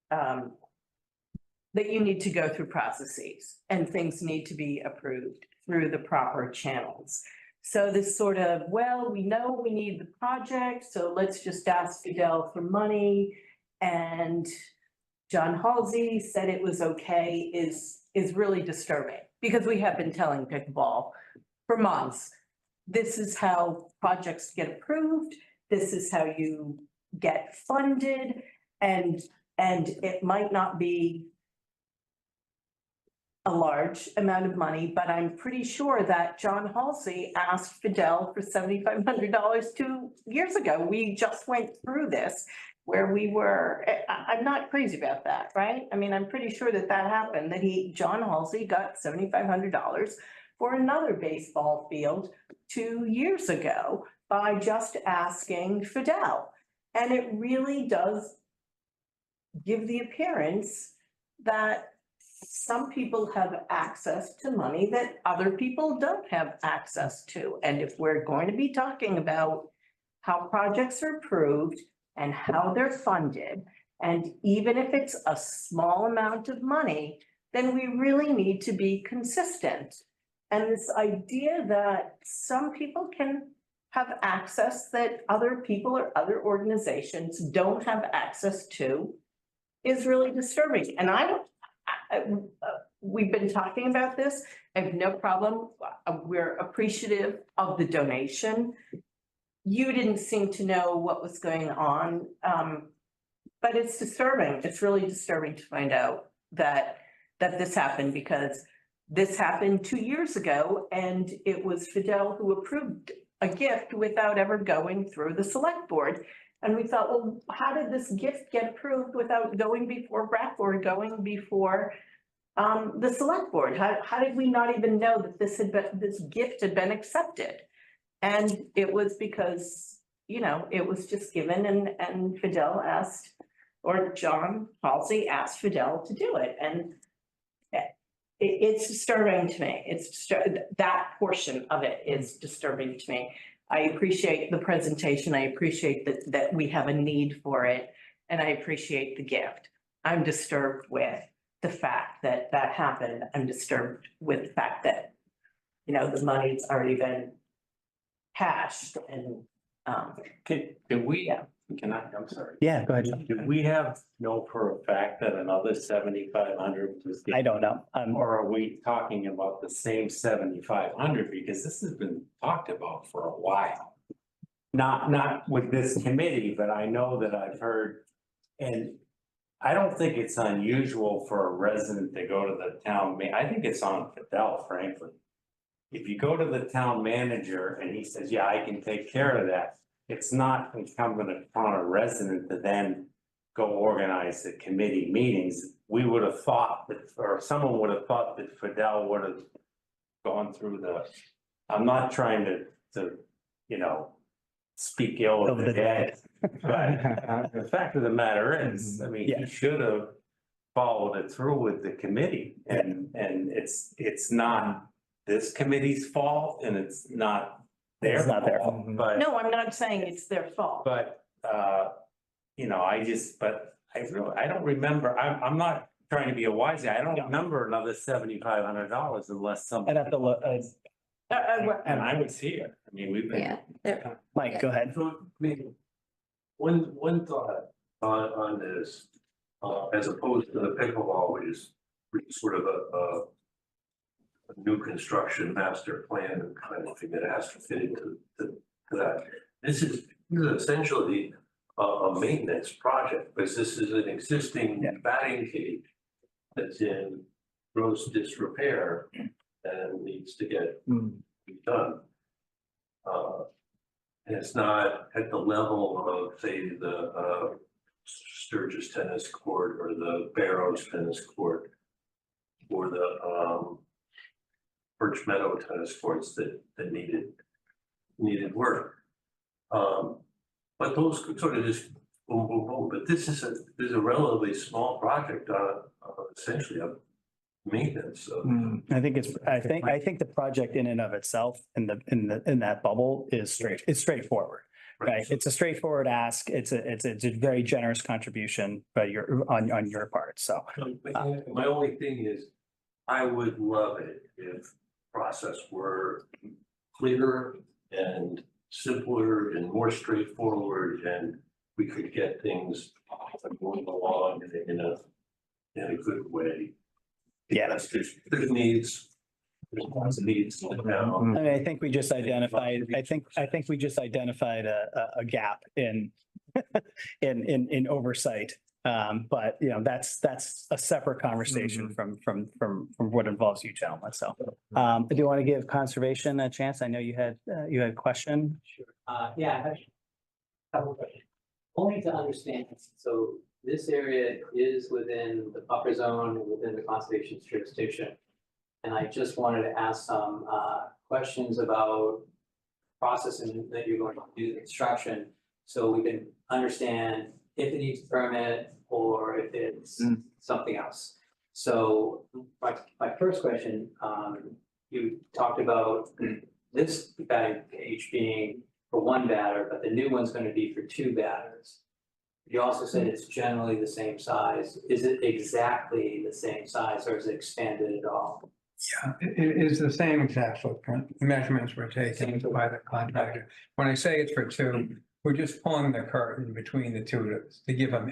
that you need to go through processes and things need to be approved through the proper channels. So this sort of, well, we know we need the project, so let's just ask Fidel for money. And John Halsey said it was okay is really disturbing because we have been telling Pickleball for months, this is how projects get approved. This is how you get funded and it might not be a large amount of money, but I'm pretty sure that John Halsey asked Fidel for $7,500 2 years ago. We just went through this where we were, I'm not crazy about that, right? I mean, I'm pretty sure that happened, that John Halsey got $7,500 for another baseball field 2 years ago by just asking Fidel. And it really does give the appearance that some people have access to money that other people don't have access to. And if we're going to be talking about how projects are approved and how they're funded, and even if it's a small amount of money, then we really need to be consistent. And this idea that some people can have access that other people or other organizations don't have access to is really disturbing. And we've been talking about this. I have no problem. We're appreciative of the donation. You didn't seem to know what was going on. But it's disturbing. It's really disturbing to find out that this happened, because this happened 2 years ago and it was Fidel who approved a gift without ever going through the select board. And we thought, well, how did this gift get approved without going before BRAC or going before the select board? How did we not even know that this gift had been accepted? And it was because, it was just given and Fidel asked, or John Halsey asked Fidel to do it. And it's disturbing to me. That portion of it is disturbing to me. I appreciate the presentation. I appreciate that we have a need for it. And I appreciate the gift. I'm disturbed with the fact that happened. I'm disturbed with the fact that, the money's already been cashed and, Can we, I'm sorry. Yeah, go ahead. Do we know for a fact that another 7,500 was? I don't know. Or are we talking about the same 7,500? Because this has been talked about for a while. Not with this committee, but I know that I've heard, and I don't think it's unusual for a resident to go to the town. I think it's on Fidel, frankly. If you go to the town manager and he says, yeah, I can take care of that, it's not incumbent upon a resident to then go organize the committee meetings. We would have thought that, or someone would have thought that Fidel would have gone through I'm not trying to, you know, speak ill of the dead. But the fact of the matter is, I mean, he should have followed it through with the committee and it's not this committee's fault and it's not their It's not their fault, but. No, I'm not saying it's their fault. But, you know, I don't remember, I'm not trying to be a wise guy, I don't remember another $7,500 unless something. I'd have to look, And I was here, I mean, we've been. Yeah. Mike, go ahead. So, I mean, one thought on this, as opposed to the pickleball, which is sort of a new construction master plan kind of thing that has to fit into that. This is essentially a maintenance project, because this is an existing batting cage that's in gross disrepair and needs to get done. And it's not at the level of, say, the Sturgis tennis court or the Barrows tennis court or the Birch Meadow tennis courts that needed work. But those could sort of just boom, boom, boom. But this is a relatively small project on essentially a maintenance of. I think the project in and of itself in that bubble is straightforward. Right, it's a straightforward ask. It's a very generous contribution by on your part, so. My only thing is, I would love it if process were clearer and simpler and more straightforward, and we could get things going along in a good way. Yeah. There's needs. There's lots of needs now. I mean, I think we just identified, we just identified a gap in oversight. But you know, that's a separate conversation from what involves you gentlemen. So, do you want to give conservation a chance? I know you had a question. Sure. Yeah, I have a couple of questions. Only to understand, so this area is within the buffer zone, within the conservation's jurisdiction. And I just wanted to ask some questions about processing that you're going to do the construction. So we can understand if it needs a permit or if it's something else. So my first question, you talked about this batting cage being for one batter, but the new one's going to be for two batters. You also said it's generally the same size. Is it exactly the same size or is it expanded at all? Yeah, it is the same exact footprint. The measurements were taken by the contractor. When I say it's for two, we're just pulling the curtain between the two to give them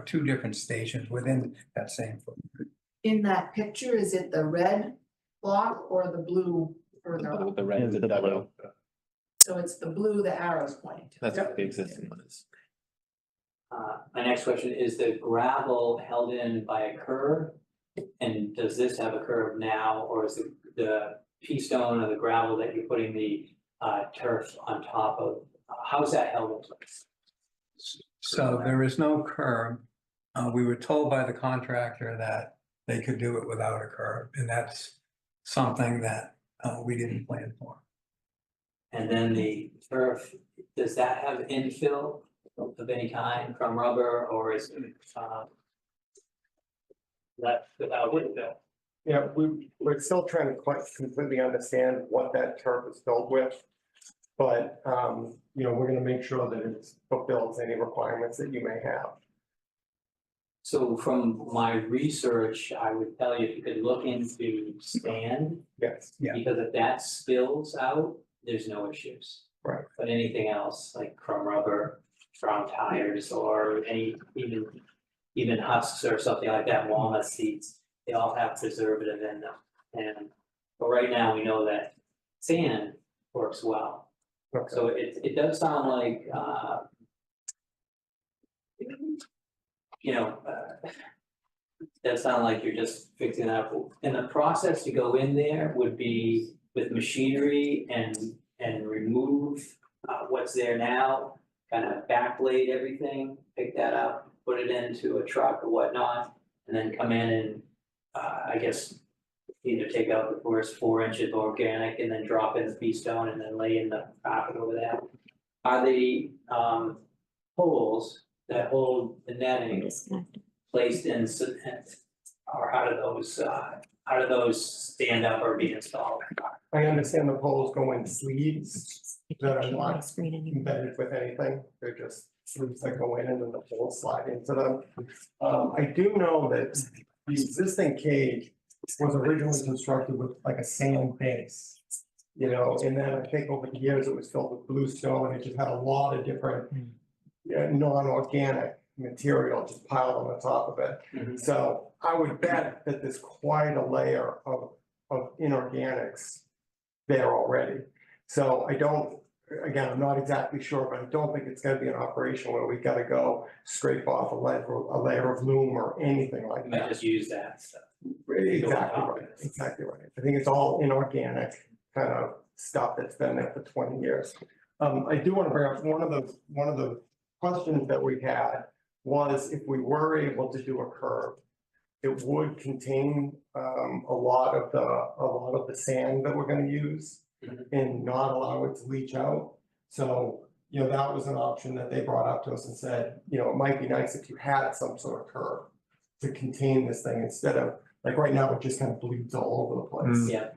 two different stations within that same footprint. In that picture, is it the red block or the blue further up? The red is the blue. So it's the blue the arrow's pointing to. That's what the existing one is. My next question, is the gravel held in by a curb? And does this have a curb now, or is the pea stone or the gravel that you're putting the turf on top of, how's that held in place? So there is no curb. We were told by the contractor that they could do it without a curb, and that's something that we didn't plan for. And then the turf, does that have infill of any kind from rubber, or is it that without infill? Yeah, we're still trying to quite completely understand what that turf is filled with. But, we're gonna make sure that it fulfills any requirements that you may have. So from my research, I would tell you if you could look into sand. Yes. Yeah. Because if that spills out, there's no issues. Right. But anything else, like from rubber, from tires, or even husks or something like that, walnut seeds, they all have preservative in them. But right now, we know that sand works well. Okay. So it does sound like, that sound like you're just fixing that up. And the process to go in there would be with machinery and remove what's there now, kind of backblade everything, pick that up, put it into a truck or whatnot, and then come in and, I guess, either take out the first 4 inches of organic and then drop in the pea stone and then lay in the carpet over that. Are the poles that hold the netting placed in cement? Or how do those stand up or be installed? I understand the poles go in sleeves that are not embedded with anything. They're just sleeves that go in and then the poles slide into them. I do know that the existing cage was originally constructed with like a sand base. You know, and then I think over the years it was filled with bluestone and it just had a lot of different non-organic material just piled on the top of it. So I would bet that there's quite a layer of inorganics there already. So I don't, again, I'm not exactly sure, but I don't think it's gonna be an operation where we gotta go scrape off a layer of loom or anything like You might that. just use that stuff. Exactly right, exactly right. I think it's all inorganic kind of stuff that's been there for 20 years. I do want to bring up one of the questions that we had was if we were able to do a curb, it would contain a lot of the sand that we're going to use and not allow it to leach out. So, you know, that was an option that they brought up to us and said, you know, it might be nice if you had some sort of curb to contain this thing instead of, like right now, it just kind of bleeds all over the place. Yeah.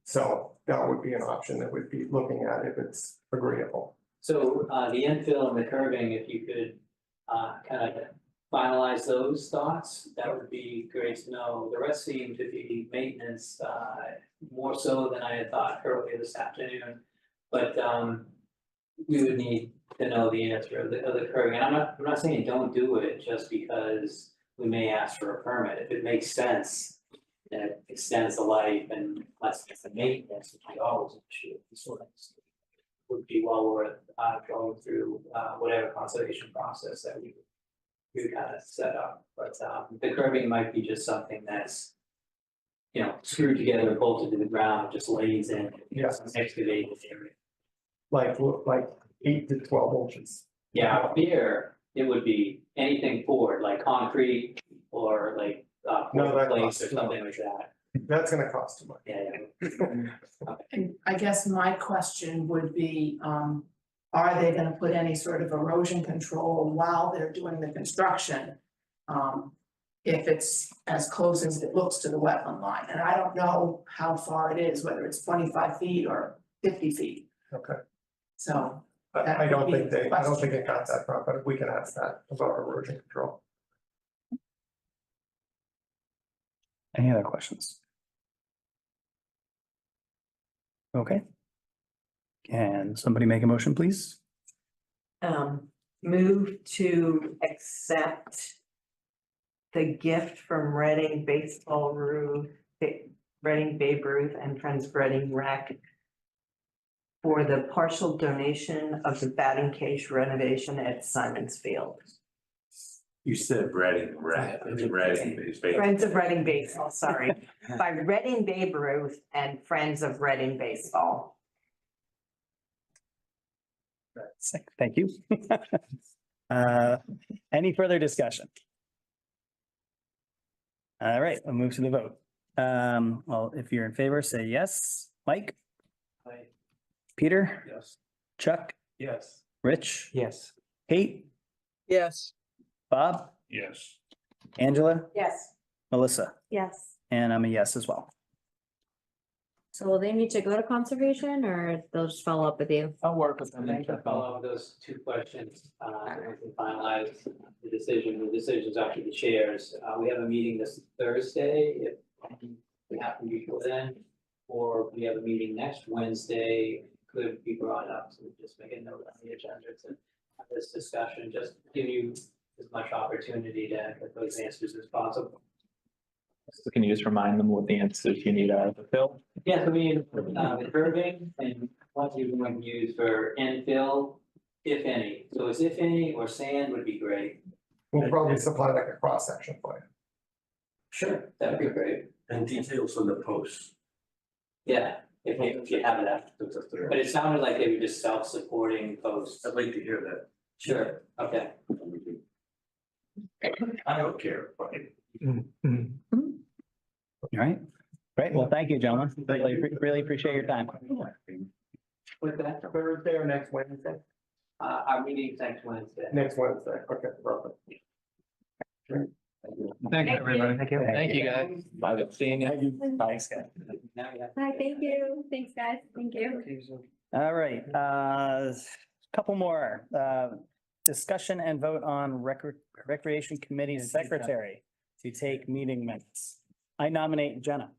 So that would be an option that we'd be looking at if it's agreeable. So the infill and the curbing, if you could kind of finalize those thoughts, that would be great to know. The rest seem to be maintenance, more so than I had thought earlier this afternoon. But we would need to know the answer of the curbing. And I'm not saying don't do it just because we may ask for a permit. If it makes sense, and it extends the life and less the maintenance, which we always should, sort of would be well worth going through whatever conservation process that we kind of set up. But the curbing might be just something that's, you know, screwed together, bolted to the ground, just lays in, Yes. excavate this area. Like 8 to 12 inches. Yeah, up here, it would be anything forward, like concrete or like No, that place costs or too something like that. That's gonna cost too much. Yeah. And I guess my question would be, are they gonna put any sort of erosion control while they're doing the construction? If it's as close as it looks to the wetland line, and I don't know how far it is, whether it's 25 feet or 50 feet, Okay. so. I don't think that would be the I don't think question. it got that far, but we can ask that about erosion control. Any other questions? Okay. Can somebody make a motion, please? Move to accept the gift from Reading Reading Babe Ruth and Friends of Reading Rec for the partial donation of the batting cage renovation at Simons Field. You said Reading, it's Reading, it's basically. Friends of Reading Baseball, sorry, by Reading Babe Ruth and Friends of Reading Baseball. Thank you. Any further discussion? All right, we'll move to the vote. Well, if you're in favor, say yes. Mike? Aye. Peter? Yes. Chuck? Yes. Rich? Yes. Kate? Yes. Bob? Yes. Angela? Yes. Melissa? Yes. And I'm a yes as well. So will they need to go to conservation or they'll just follow up with you? I'll work with them. And then to follow up with those two questions, and we can finalize the decision. The decision's up to the chairs. We have a meeting this Thursday, if we happen before then. Or we have a meeting next Wednesday, could be brought up, so we just make a note on the agenda to have this discussion, just give you as much opportunity to get those answers as possible. So can you just remind them what the answers you need out of the fill? Yeah, so we need the curbing and what you want to use for infill, if any. So it's if any or sand would be great. We'll probably supply like a cross section for you. Sure, that'd be great. And details on the posts. Yeah, if you have that. But it sounded like they were just self-supporting posts. I'd like to hear that. Sure, okay. I don't care, but. All right, Great. Well, thank you, gentlemen. Really appreciate your time. Was that Thursday or next Wednesday? Our meeting's next Wednesday. Next Wednesday, okay, perfect. Thank you, everybody. Thank you. Thank you, guys. Bye. Seeing you. Thanks, guys. Hi, thank you. Thanks, guys. Thank you. All right, couple more, discussion and vote on recreation committee secretary to take meeting minutes. I nominate Jenna.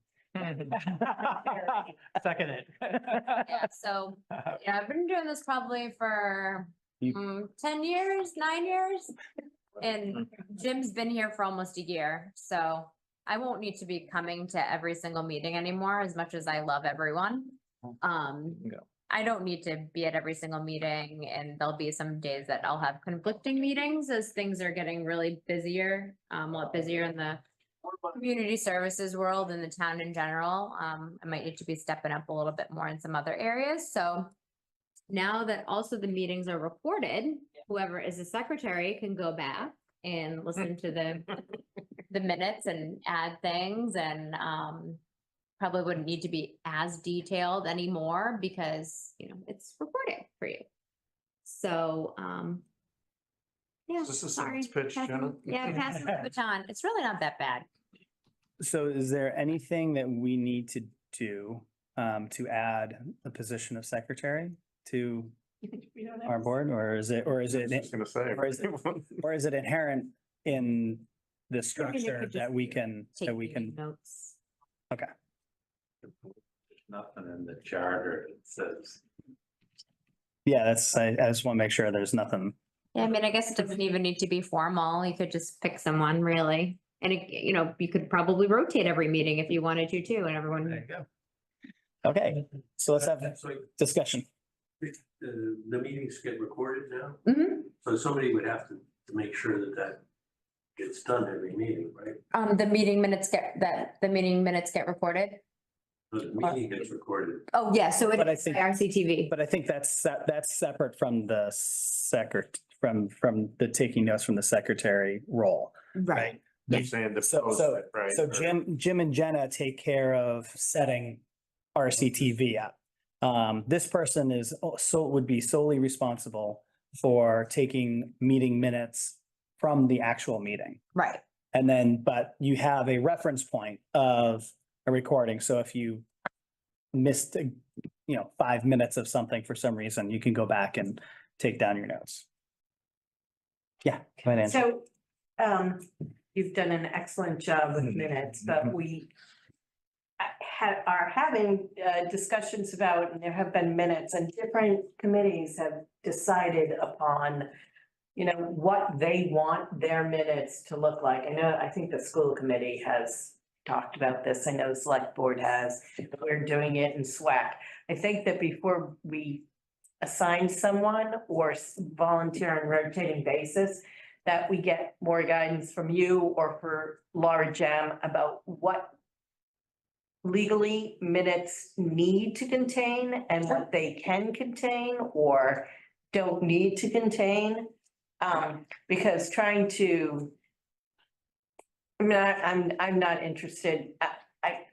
Second it. Yeah, so, yeah, I've been doing this probably for You- 10 years, 9 years. And Jim's been here for almost a year, so I won't need to be coming to every single meeting anymore, as much as I love everyone. Go. I don't need to be at every single meeting, and there'll be some days that I'll have conflicting meetings as things are getting really busier, a lot busier in the community services world and the town in general. I might need to be stepping up a little bit more in some other areas, so now that also the meetings are recorded, whoever is the secretary can go back and listen to the minutes and add things, and probably wouldn't need to be as detailed anymore because, you know, it's recorded for you. So, yeah, Is this a sorry. sales pitch, Passing- Jenna? Yeah, passing the baton. It's really not that bad. So is there anything that we need to do to add the position of secretary to our board, or is it, I was gonna say. or is it inherent in the You structure could that just we can, Take that we meeting can, notes. okay. There's nothing in the charter that says. Yeah, that's, I just want to make sure there's nothing. Yeah, I mean, I guess it doesn't even need to be formal. You could just pick someone really. And it, you know, you could probably rotate every meeting if you wanted to too, and everyone. There you go. Okay, so let's have discussion. The meetings get recorded now, Mhm. so somebody would have to make sure that gets done every meeting, right? The meeting minutes get recorded. So the meeting gets recorded. Oh, yeah, so But I it's think- RCTV. But I think that's separate from the from the taking notes from the secretary role, right? They're saying to So, post so, it, right? so Jim and Jenna take care of setting RCTV up. This person would be solely responsible for taking meeting minutes from the actual meeting. Right. And then, but you have a reference point of a recording. So if you missed, 5 minutes of something for some reason, you can go back and take down your notes. Yeah, go ahead, Angie. So, you've done an excellent job with minutes, but we are having discussions about, and there have been minutes, and different committees have decided upon, what they want their minutes to look like. I think the school committee has talked about this. I know the select board has. We're doing it in SWAC. I think that before we assign someone or volunteer on a rotating basis, that we get more guidance from you or for Laura Gem about what legally minutes need to contain and what they can contain or don't need to contain. Because trying to, I'm not interested.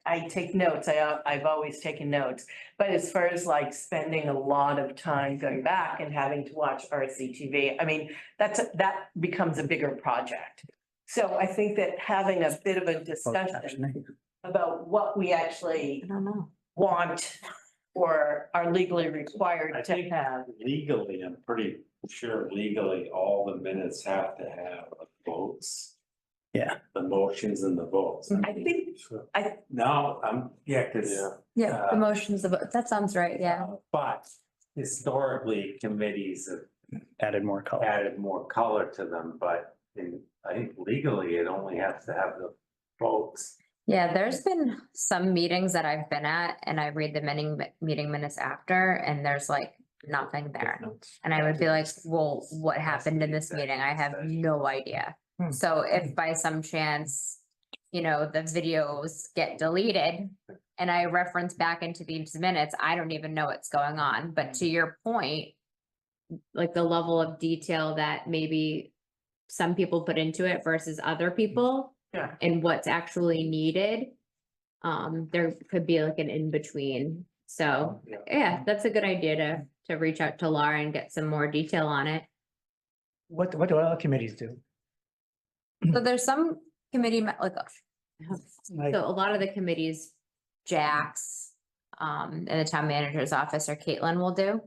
I take notes. I've always taken notes. But as far as like spending a lot of time going back and having to watch RCTV, that becomes a bigger project. So I think that having a bit of a discussion about what we actually I don't know. want or are legally required to have. Legally, I'm pretty sure legally, all the minutes have to have votes. Yeah. The motions and the votes. I think, No, cause. Yeah, the motions of, that sounds right, yeah. But historically, committees have Added more color. added more color to them, but I think legally, it only has to have the votes. Yeah, there's been some meetings that I've been at and I read the meeting minutes after and there's like nothing there. And I would be like, well, what happened in this meeting? I have no idea. So if by some chance, the videos get deleted and I reference back into these minutes, I don't even know what's going on. But to your point, like the level of detail that maybe some people put into it versus other people Yeah. and what's actually needed. there could be like an in-between. So, yeah, that's a good idea to reach out to Laura and get some more detail on it. What do other committees do? So there's some committee, like, Like, so a lot of the committees, Jack's, and the town manager's office or Caitlin will do.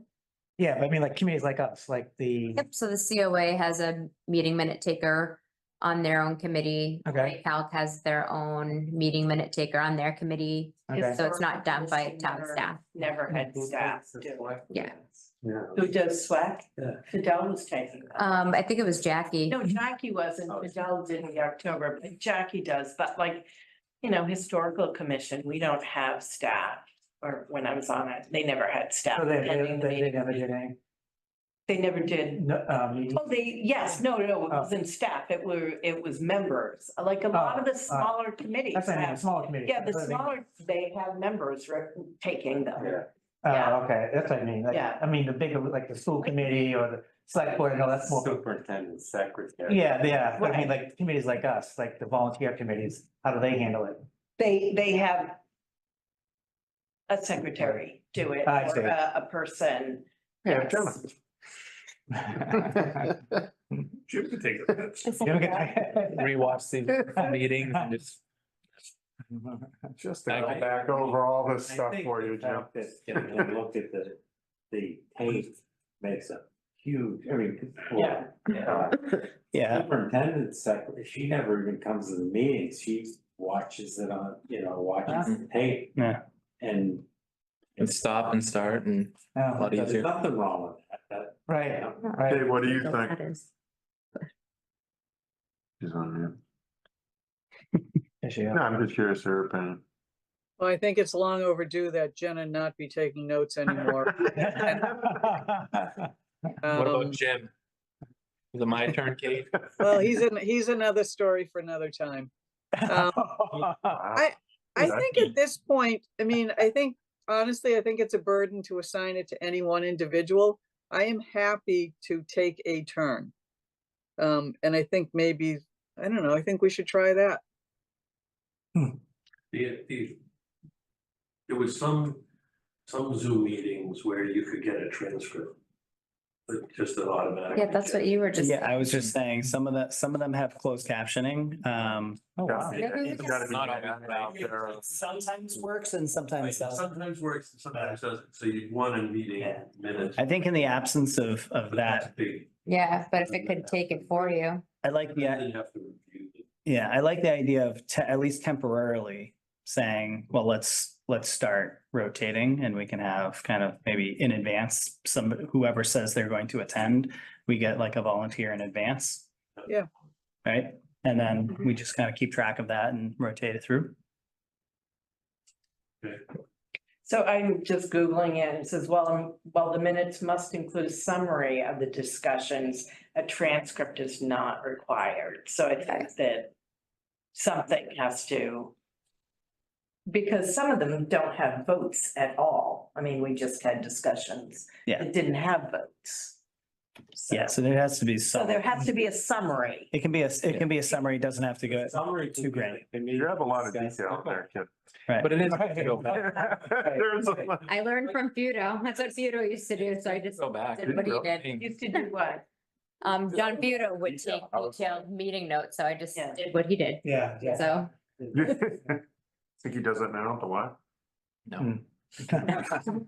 yeah, but I mean, like committees like us, like the, Yep, so the COA has a meeting minute taker on their own committee. Okay. Calc has their own meeting minute taker on their committee, Okay. so it's not done by town staff. Never had staff do it. Yeah. Who does SWAC? Fidel was taking that. I think it was Jackie. No, Jackie wasn't, Fidel did in October, but Jackie does, but like, you know, historical commission, we don't have staff. Or when I was on it, they never had staff. so they attending the never meeting. did any. They never did. No, Oh, yes, no, it wasn't staff, it was members, like a lot of the smaller committees. That's what I mean, have- smaller committees. Yeah, the That's what I mean. smaller, they have members taking them. Oh, yeah. okay, that's what I mean, like, Yeah. I mean, the bigger, like the school committee or the select board, no, that's more. Superintendent, secretary. Yeah, but I mean, Right. like committees like us, like the volunteer committees, how do they handle it? They have a secretary do it, I or see. a person. Yeah, Yes. Jonathan. Jim can take it. Rewatch the meetings and just. Just to go back over all this I stuff think for the you, Jim. fact that, you know, when you look at the tape makes a huge, I mean. Yeah. Yeah. Superintendent secretary, she never even comes to the meetings, she watches it on, you know, watches the tape. Yeah. And. And stop and start and a lot There's easier. nothing wrong with that, Right, Hey, what do you So think? that is- He's on mute. yeah. No, I'm just curious your opinion. Well, I think it's long overdue that Jenna not be taking notes anymore. What about Um, Jim? Is it my turn, Kate? Well, he's another story for another time. I think at this point, I mean, honestly, I think it's a burden to assign it to any one individual. I am happy to take a turn. And I think maybe, I don't know, I think we should try that. There was some Zoom meetings where you could get a transcript. Like just an automatic. Yeah, that's what you were just. Yeah, I was just saying, some of them have closed captioning. Oh, wow. Maybe we It's just- gotta be Not out always. there. Sometimes works and sometimes doesn't. Sometimes works, sometimes doesn't, so you want a meeting minutes. I think in the absence of that, Big. Yeah, but if it could take it for you. I like the, Then you have to review it. yeah, I like the idea of at least temporarily saying, well, let's start rotating and we can have kind of maybe in advance, whoever says they're going to attend, we get like a volunteer in advance. Yeah. Right? And then we just kind of keep track of that and rotate it through. So I'm just Googling it, and it says, well, while the minutes must include a summary of the discussions, a transcript is not required, so I think that something has to. Because some of them don't have votes at all, I mean, we just had discussions. Yeah. That didn't have votes. Yeah, so there has to be So some, there has to be a summary. it can be a summary, it doesn't have to go Summary too great. You have a lot of detail there, kid. Right. But it is. good to go back. There's a- I learned from Feudo. That's what Feudo used to do, so I just Go back. did what he did. Used to do what? John Feudo would take detailed meeting notes, so I just Yeah. did what he did. Yeah, yeah. So, Think he does it now, the what? No.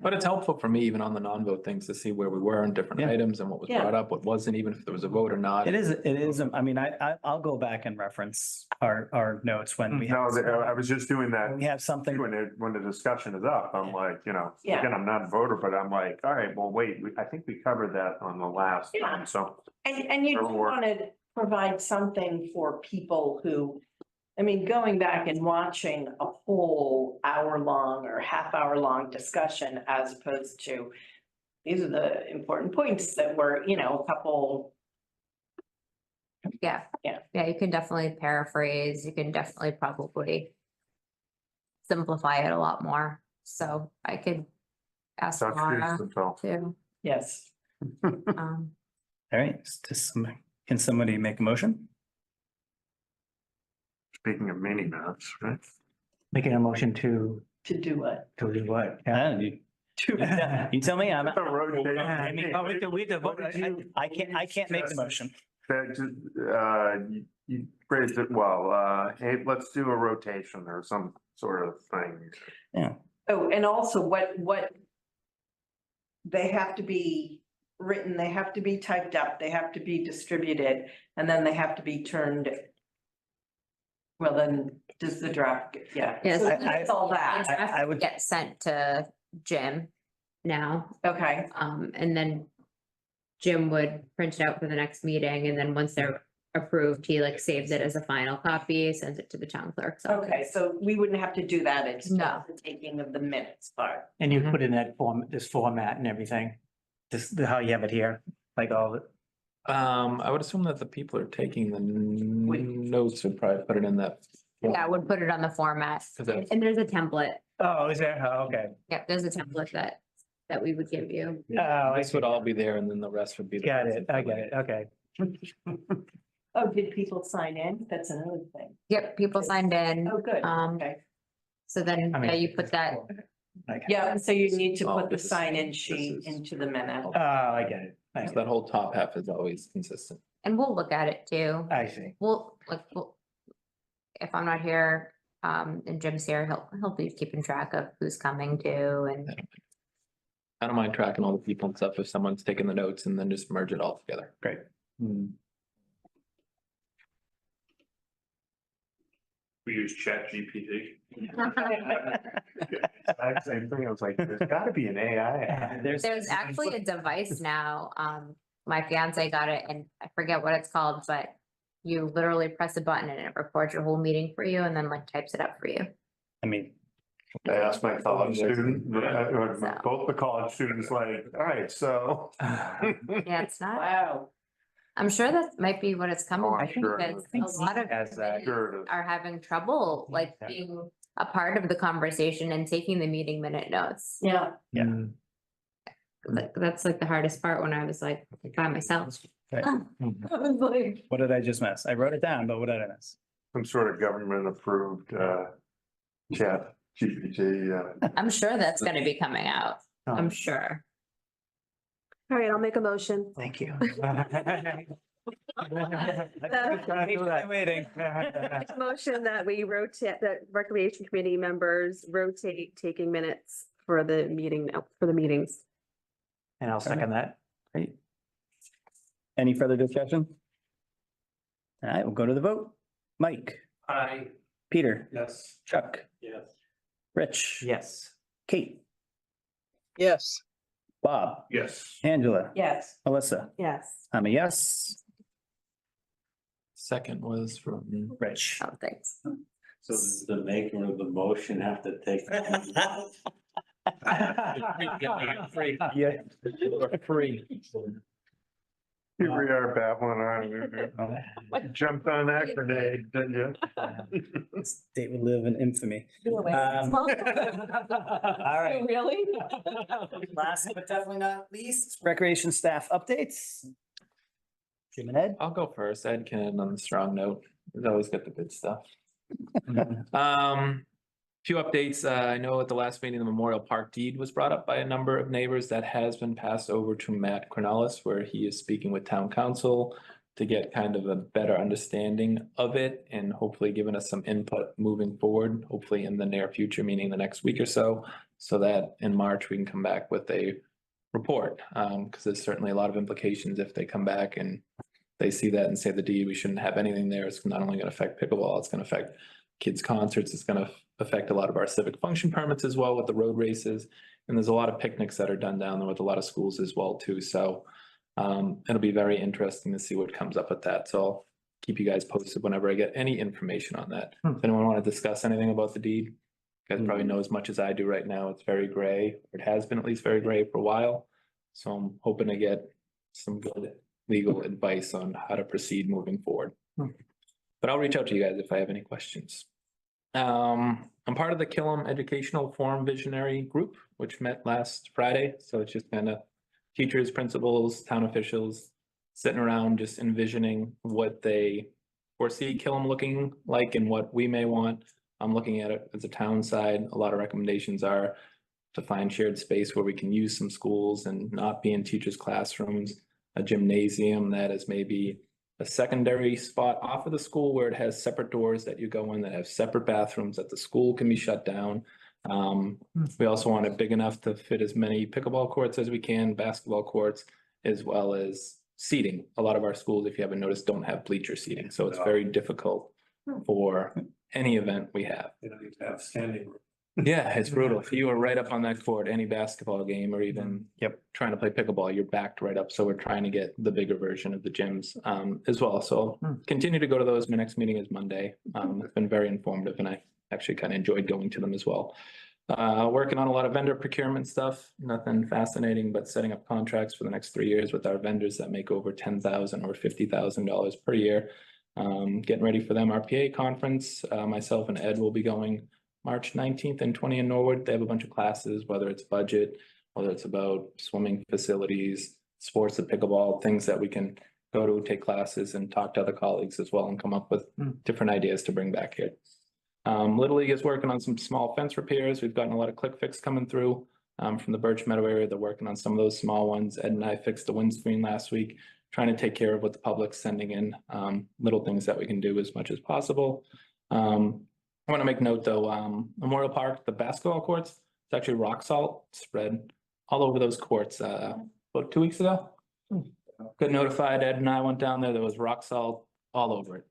But it's helpful for me, even on the non-vote things, to see where we were on different Yeah. items and what was Yeah. brought up, what wasn't, even if there was a vote or not. It is, I mean, I'll go back and reference our notes when we No, have, I was just doing that. when we have something. When the discussion is up, I'm like, you know, Yeah. again, I'm not a voter, but I'm like, all right, well, wait, I think we covered that on the last Yeah. time, so. And you do That'll work. want to provide something for people who, I mean, going back and watching a whole hour-long or half-hour-long discussion as opposed to, these are the important points that were, you know, a couple. yeah. Yeah. Yeah, you can definitely paraphrase, you can definitely probably simplify it a lot more, so I could ask That's Laura useful, so. too. Yes. Um, All right, can somebody make a motion? Speaking of mini maps, right? Making a motion to do what? do what? You tell me, I'm, I mean, we voted you. I can't make the motion. You phrased it well, hey, let's do a rotation or some sort of thing. Oh, and also what they have to be written, they have to be typed up, they have to be distributed, and then they have to be turned. Well, then does the draft, Yes, So that's all that. I would- get sent to Jim now. Okay, And then Jim would print it out for the next meeting, and then once they're approved, he like saves it as a final copy, sends it to the town clerk's office. okay, so we wouldn't have to do that, it's No. just the taking of the minutes part. And you put in that form, this format and everything, just how you have it here, like all of it. I would assume that the people are taking the notes would probably put it in that. Yeah, I would put it on the format, 'Cause that's- and there's a template. Oh, is there? Oh, okay. Yep, there's a template that we would give you. Oh, I This would all be there and then the rest would be. the got it. I get it. Okay. Oh, did people sign in? That's another thing. Yep, people signed in. Oh, good, Okay. So then, I mean- yeah, you put that, Like- Yeah, so you need to Oh, put the this is- sign-in this sheet is- into the minute. Oh, I get it. I So get that whole top half is always consistent. and we'll look at it too. it. I see. We'll, if I'm not here, and Jim's here, he'll be keeping track of who's coming to and. I don't mind tracking all the people and stuff if someone's taking the notes and then just merge it all together. Great. We use ChatGPT. Exact same thing, I was like, there's gotta be an AI. There's actually a device now, my fiance got it and I forget what it's called, but you literally press a button and it records your whole meeting for you and then like types it up for you. I mean, I asked my college student, both the college students like, all right, so. Yeah, it's not, Wow. I'm sure that might be what it's coming Oh, I'm from sure. because a lot of Has that. committees are having trouble like Yeah. being a part of the conversation and taking the meeting minute notes. Yeah, That's like the hardest part when I was like by myself. right. I was like, What did I just miss? I wrote it down, but what did I miss? Some sort of government approved, chat GPT, I'm sure that's gonna be coming out. I'm sure. All right, I'll make a motion. Thank you. Waiting. Motion that we rotate, that recreation committee members rotate taking minutes for the meeting, for the meetings. And I'll second that. Great. Any further discussion? All right, we'll go to the vote. Mike, Aye. Peter, Yes. Chuck, Yes. Rich, Yes. Kate, Yes. Bob, Yes. Angela, yes. Melissa. Yes. I'm a yes. Second was from Rich. Oh, thanks. So does the maker of the motion have to take? Free. Yeah. free. Here we are babbling on. Jumped on that grenade, didn't you? State will live in infamy. All right. Really? Last but definitely not least, recreation staff updates. Jim and Ed. I'll go first. Ed can end on a strong note. He's always got the good stuff. Few updates. I know at the last meeting, the Memorial Park deed was brought up by a number of neighbors. That has been passed over to Matt Cornelis, where he is speaking with town council to get kind of a better understanding of it and hopefully giving us some input moving forward, hopefully in the near future, meaning the next week or so, so that in March we can come back with a report. Because there's certainly a lot of implications if they come back and they see that and say the deed, we shouldn't have anything there. It's not only going to affect pickleball, it's going to affect kids' concerts. It's going to affect a lot of our civic function permits as well with the road races. And there's a lot of picnics that are done down there with a lot of schools as well too. So it'll be very interesting to see what comes up with that. So I'll keep you guys posted whenever I get any information on that. If anyone want to discuss anything about the deed, you guys probably know as much as I do right now. It's very gray. It has been at least very gray for a while. So I'm hoping to get some good legal advice on how to proceed moving forward. But I'll reach out to you guys if I have any questions. I'm part of the Killam Educational Forum Visionary Group, which met last Friday. So it's just kind of teachers, principals, town officials sitting around just envisioning what they foresee Killam looking like and what we may want. I'm looking at it as a town side. A lot of recommendations are to find shared space where we can use some schools and not be in teachers' classrooms, a gymnasium that is maybe a secondary spot off of the school where it has separate doors that you go in that have separate bathrooms that the school can be shut down. We also want it big enough to fit as many pickleball courts as we can, basketball courts, as well as seating. A lot of our schools, if you haven't noticed, don't have bleacher seating, so it's very difficult for any event we have. You know, you have standing room. Yeah, it's brutal. If you are right up on that court, any basketball game or even trying to play pickleball, you're backed right up. So we're trying to get the bigger version of the gyms as well. So continue to go to those. My next meeting is Monday. It's been very informative and I actually kind of enjoyed going to them as well. Working on a lot of vendor procurement stuff, nothing fascinating, but setting up contracts for the next 3 years with our vendors that make over $10,000 or $50,000 per year. Getting ready for the MRPA conference. Myself and Ed will be going March 19th and 20th in Norwood. They have a bunch of classes, whether it's budget, whether it's about swimming facilities, sports of pickleball, things that we can go to, take classes and talk to other colleagues as well and come up with different ideas to bring back here. Little League is working on some small fence repairs. We've gotten a lot of Click Fix coming through from the Birch Meadow area. They're working on some of those small ones. Ed and I fixed the windscreen last week, trying to take care of what the public's sending in, little things that we can do as much as possible. I want to make note though, Memorial Park, the basketball courts, it's actually rock salt spread all over those courts, about 2 weeks ago. Got notified, Ed and I went down there was rock salt all over it.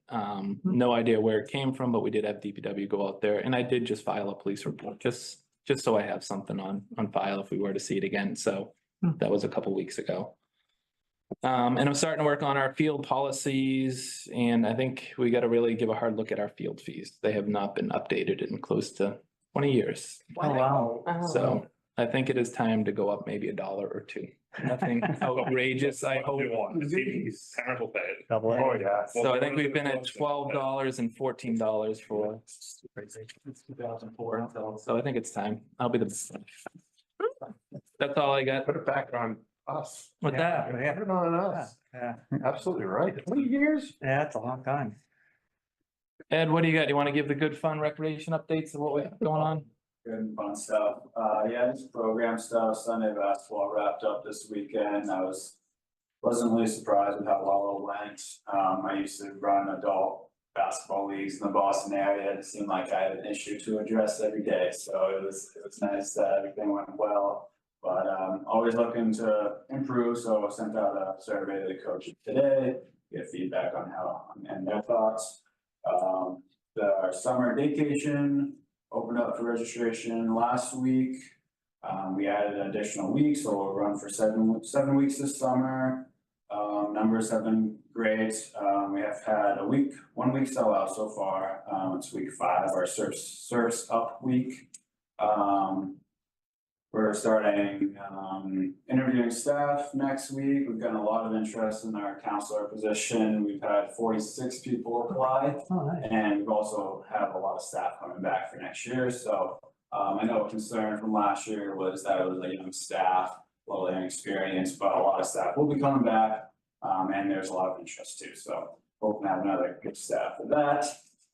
No idea where it came from, but we did have DPW go out there and I did just file a police report, just so I have something on file if we were to see it again. So that was a couple weeks ago. And I'm starting to work on our field policies and I think we got to really give a hard look at our field fees. They have not been updated in close to 20 years. Oh, wow. So I think it is time to go up maybe $1 or $2. Nothing outrageous, I hope. Parents will pay it. Double it. Oh, yeah. So I think we've been at $12 and $14 for 2004. So I think it's time. I'll be the. That's all I got. Put it back on us. With that. Put it on us. Yeah, Absolutely right. 20 years? yeah, it's a long time. Ed, what do you got? Do you want to give the good fun recreation updates of what we have going on? Good and fun stuff. Yeah, just program stuff. Sunday basketball wrapped up this weekend. I was pleasantly surprised with how well it went. I used to run adult basketball leagues in the Boston area. It seemed like I had an issue to address every day. So it was nice that everything went well. But always looking to improve. So I sent out a survey to the coaches today, get feedback on how and their thoughts. Our summer vacation opened up for registration last week. We added an additional week, so we'll run for seven weeks this summer. Numbers have been great. We have had 1 week sellout so far. It's week 5, our Surfs Up week. We're starting interviewing staff next week. We've gotten a lot of interest in our counselor position. We've had 46 people apply. Oh, nice. And we've also have a lot of staff coming back for next year. So I know a concern from last year was that it was a young staff, low experience, but a lot of staff will be coming back. And there's a lot of interest too. So hoping to have another good staff for that.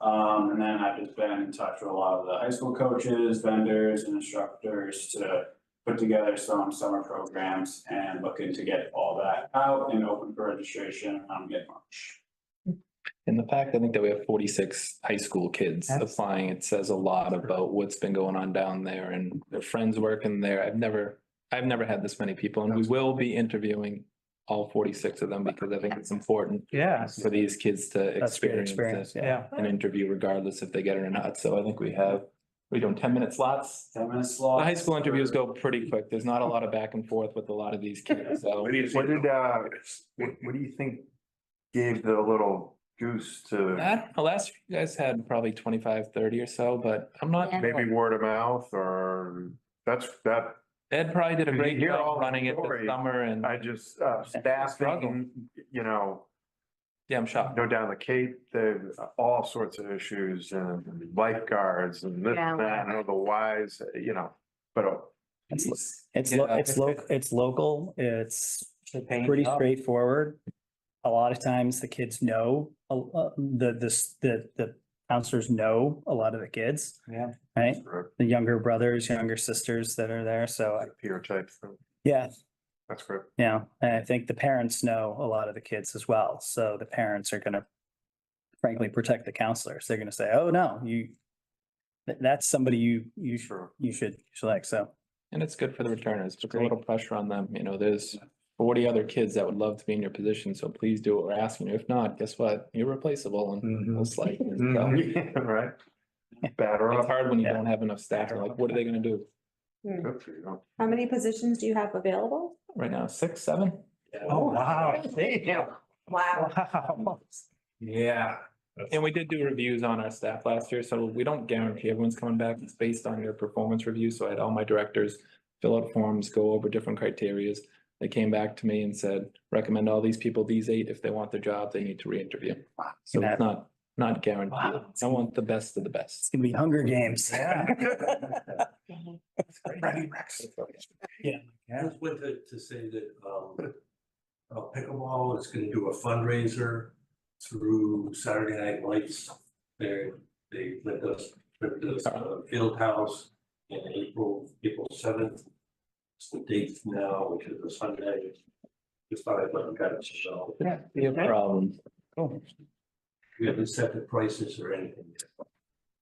And then I've just been in touch with a lot of the high school coaches, vendors and instructors to put together some summer programs and looking to get all that out and open for registration mid-March. In the fact, I think that we have 46 high school kids applying. It says a lot about what's been going on down there and their friends working there. I've never had this many people and we will be interviewing all 46 of them because I think it's important for these kids to experience an interview regardless if they get it or not. So I think we're doing 10-minute slots. 10-minute slots. The high school interviews go pretty quick. There's not a lot of back and forth with a lot of these kids. So What do you think gave the little goose to? last you guys had probably 25, 30 or so, but I'm not. Maybe word of mouth or that. Ed probably did a great You hear job all the running it this stories. summer and. I just, staffing, Yeah, I'm shocked. go down the Cape, there's all sorts of issues and lifeguards and this and that, and the whys, but. It's local, it's pretty straightforward. A lot of times the kids know the counselors know a lot of the kids, Yeah. right? The younger brothers, younger sisters that are there. So, Peter type, yeah, that's great. yeah. And I think the parents know a lot of the kids as well. So the parents are gonna frankly protect the counselors. They're gonna say, oh, no, that's somebody you should like, so. And it's good for the returners. Put a little pressure on them. You know, there's 40 other kids that would love to be in your position, so please do what we're asking you. If not, guess what? You're replaceable and most likely. So, Right. Batter it's up. hard when you don't have enough staff. You're like, what are they gonna do? Good for you. How many positions do you have available? Right now, 6, 7? Oh, wow. Wow. Wow. Yeah. And we did do reviews on our staff last year, so we don't guarantee everyone's coming back. It's based on your performance review. So I had all my directors fill out forms, go over different criterias. They came back to me and said, recommend all these people, these 8, if they want the job, they need to re-interview. So it's not guaranteed. I want the best of the best. It's gonna be Hunger Games. Yeah. Yeah. I just went to say that, Pickleball is gonna do a fundraiser through Saturday Night Lights. They let us, field house in April 7th. It's the date now, which is a Sunday. Just thought I'd let you guys know. Yeah, be a problem. Cool. We haven't set the prices or anything yet.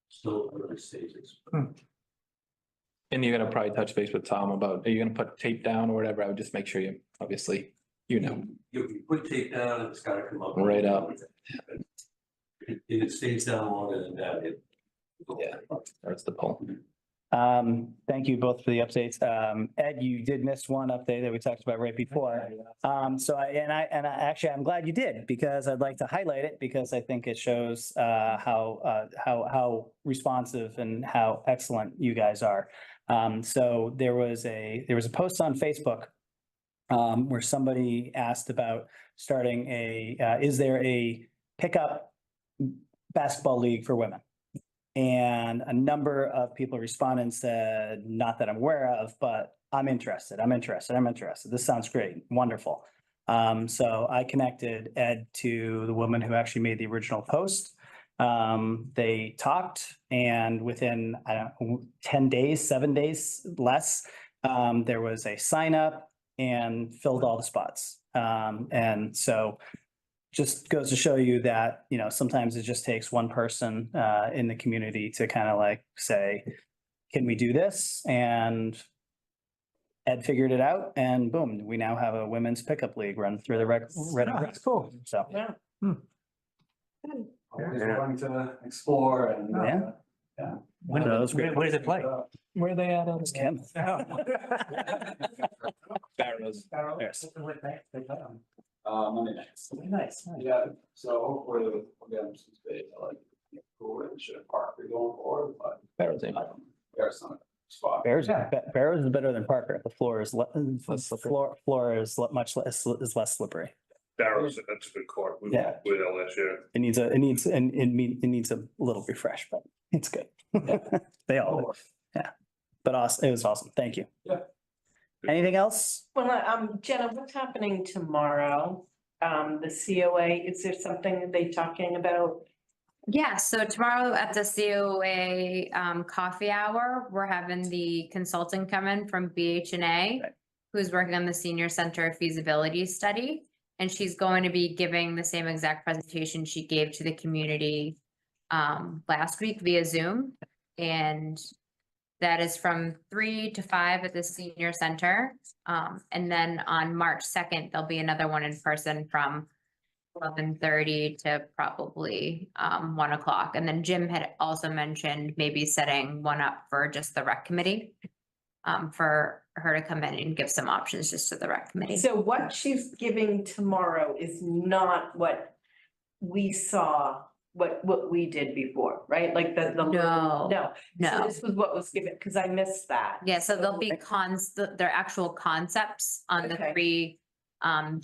Still early stages. And you're gonna probably touch base with Tom about, are you gonna put tape down or whatever? I would just make sure you, obviously, you know. If you put tape down, it's gotta come up. Right up. If it stays down longer than that, it. Yeah, that's the pull. Thank you both for the updates. Ed, you did miss one update that we talked about right before. So actually, I'm glad you did, because I'd like to highlight it, because I think it shows how responsive and how excellent you guys are. So there was a post on Facebook where somebody asked about starting is there a pickup basketball league for women? And a number of people responded and said, not that I'm aware of, but I'm interested. This sounds great. Wonderful. So I connected Ed to the woman who actually made the original post. They talked, and within, 10 days, 7 days less, there was a sign up and filled all the spots. And so just goes to show you that, sometimes it just takes one person in the community to kind of like say, can we do this? And Ed figured it out, and boom, we now have a women's pickup league run through the That's cool. So, Always going to explore and. Yeah. Where does it play? Where are they at? it's Kim. Barrows. Yes. Monday nights. Nice. Yeah, so hopefully we'll get them some space. I like cool and should Parker going forward, but. Barrows. There's some spot. Barrows is better than Parker. The floor is floor is much less slippery. Barrows, that's a good court. We Yeah. with LSU. It needs a little refresh, but it's good. They all, do. Yeah. But awesome. It was awesome. Thank you. Yeah. Anything else? Well, Jenna, what's happening tomorrow? The COA, is there something they talking about? Yeah, so tomorrow at the COA coffee hour, we're having the consultant come in from BHNA, who's working on the senior center feasibility study. And she's going to be giving the same exact presentation she gave to the community last week via Zoom. And that is from 3 to 5 at the senior center. And then on March 2nd, there'll be another one in person from 11:30 to probably 1 o'clock. And then Jim had also mentioned maybe setting one up for just the rec committee. For her to come in and give some options just to the rec committee. So what she's giving tomorrow is not what we saw, what we did before, right? Like the. No. So No, this was what was given, because I missed that. yeah, so there'll be their actual concepts on the Okay. 3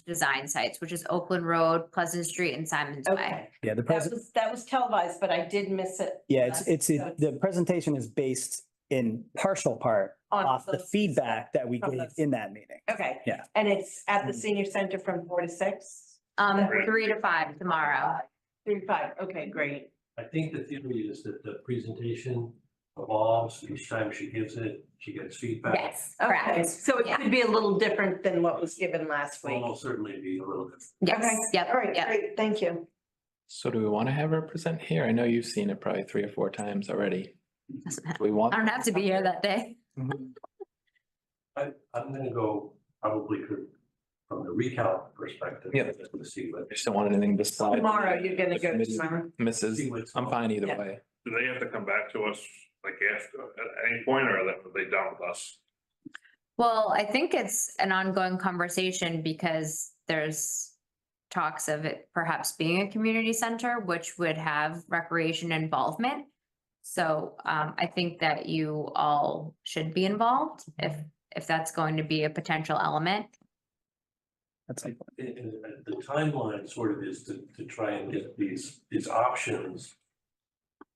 design sites, which is Oakland Road, Pleasant Street, and Simon's Way. Okay, Yeah, the president. that was televised, but I did miss it. Yeah, So the presentation is based in partial part On off the those- feedback that we from gave those- in that meeting. Okay. Yeah. And it's at the senior center from 4 to 6? 3 to 5 tomorrow. 3 to 5, okay, great. I think the theory is that the presentation evolves each time she gives it, she gets feedback. Yes, Okay, correct. so it could be a little different than what was given last week. Almost certainly be a little different. Yes, yep, All right, yep. great, thank you. So do we want to have her present here? I know you've seen it probably 3 or 4 times already. Doesn't Do matter. we want? I don't have to be here that day. I'm gonna go probably from the recount perspective. Yeah. To see what. I just don't want anything to slide. Tomorrow, you're gonna go Miss- tomorrow. Mrs. I'm fine either Yeah. way. Do they have to come back to us like after, at any point, or are they done with us? Well, I think it's an ongoing conversation because there's talks of it perhaps being a community center, which would have recreation involvement. So I think that you all should be involved if that's going to be a potential element. That's And the timeline sort of is to try and get these options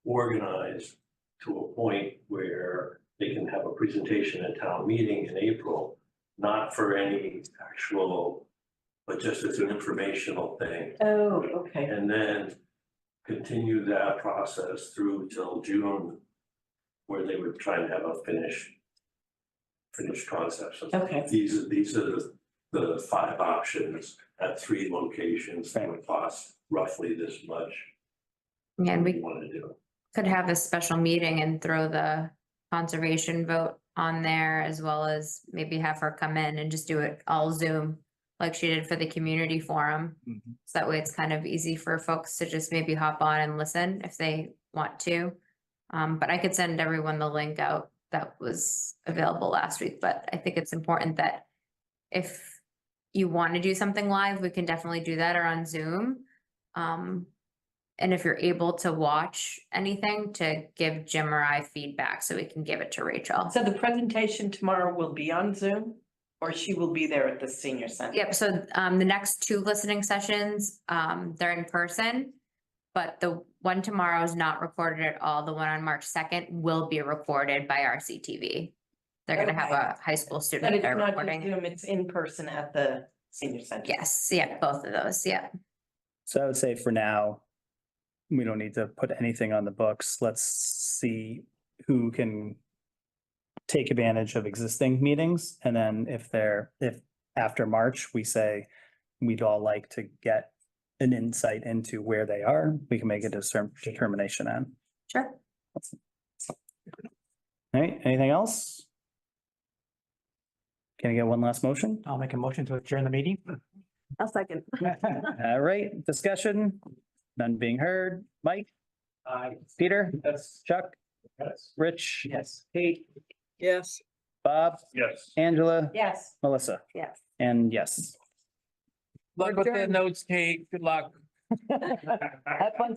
organized to a point where they can have a presentation at town meeting in April, not for any actual, but just as an informational thing. Oh, okay. And then continue that process through till June, where they would try and have a finished concept. So Okay. These are the 5 options at 3 locations that would cost roughly this much. Yeah, and What we you want to do. could have a special meeting and throw the conservation vote on there as well as maybe have her come in and just do it all Zoom like she did for the community forum. So that way it's kind of easy for folks to just maybe hop on and listen if they want to. But I could send everyone the link out that was available last week, but I think it's important that if you want to do something live, we can definitely do that or on Zoom. And if you're able to watch anything, to give Jim or I feedback so we can give it to Rachel. So the presentation tomorrow will be on Zoom, or she will be there at the senior center? Yep, so the next 2 listening sessions, they're in person. But the one tomorrow is not recorded at all. The one on March 2nd will be recorded by RCTV. They're gonna have a high school But student it's there not just recording. Zoom, it's in person at the senior center? Yes, yeah, both of those, yeah. So I would say for now, we don't need to put anything on the books. Let's see who can take advantage of existing meetings. And then if after March, we say we'd all like to get an insight into where they are, we can make a determination on. Sure. All right, anything else? Can I get one last motion? I'll make a motion to adjourn the meeting. I'll second. All right, discussion, none being heard. Mike, Aye. Peter, Yes. Chuck, Yes. Rich, Yes. Kate, Yes. Bob, Yes. Angela, Yes. Melissa, Yes. and yes. Luck with the notes, Kate. Good luck. Have fun.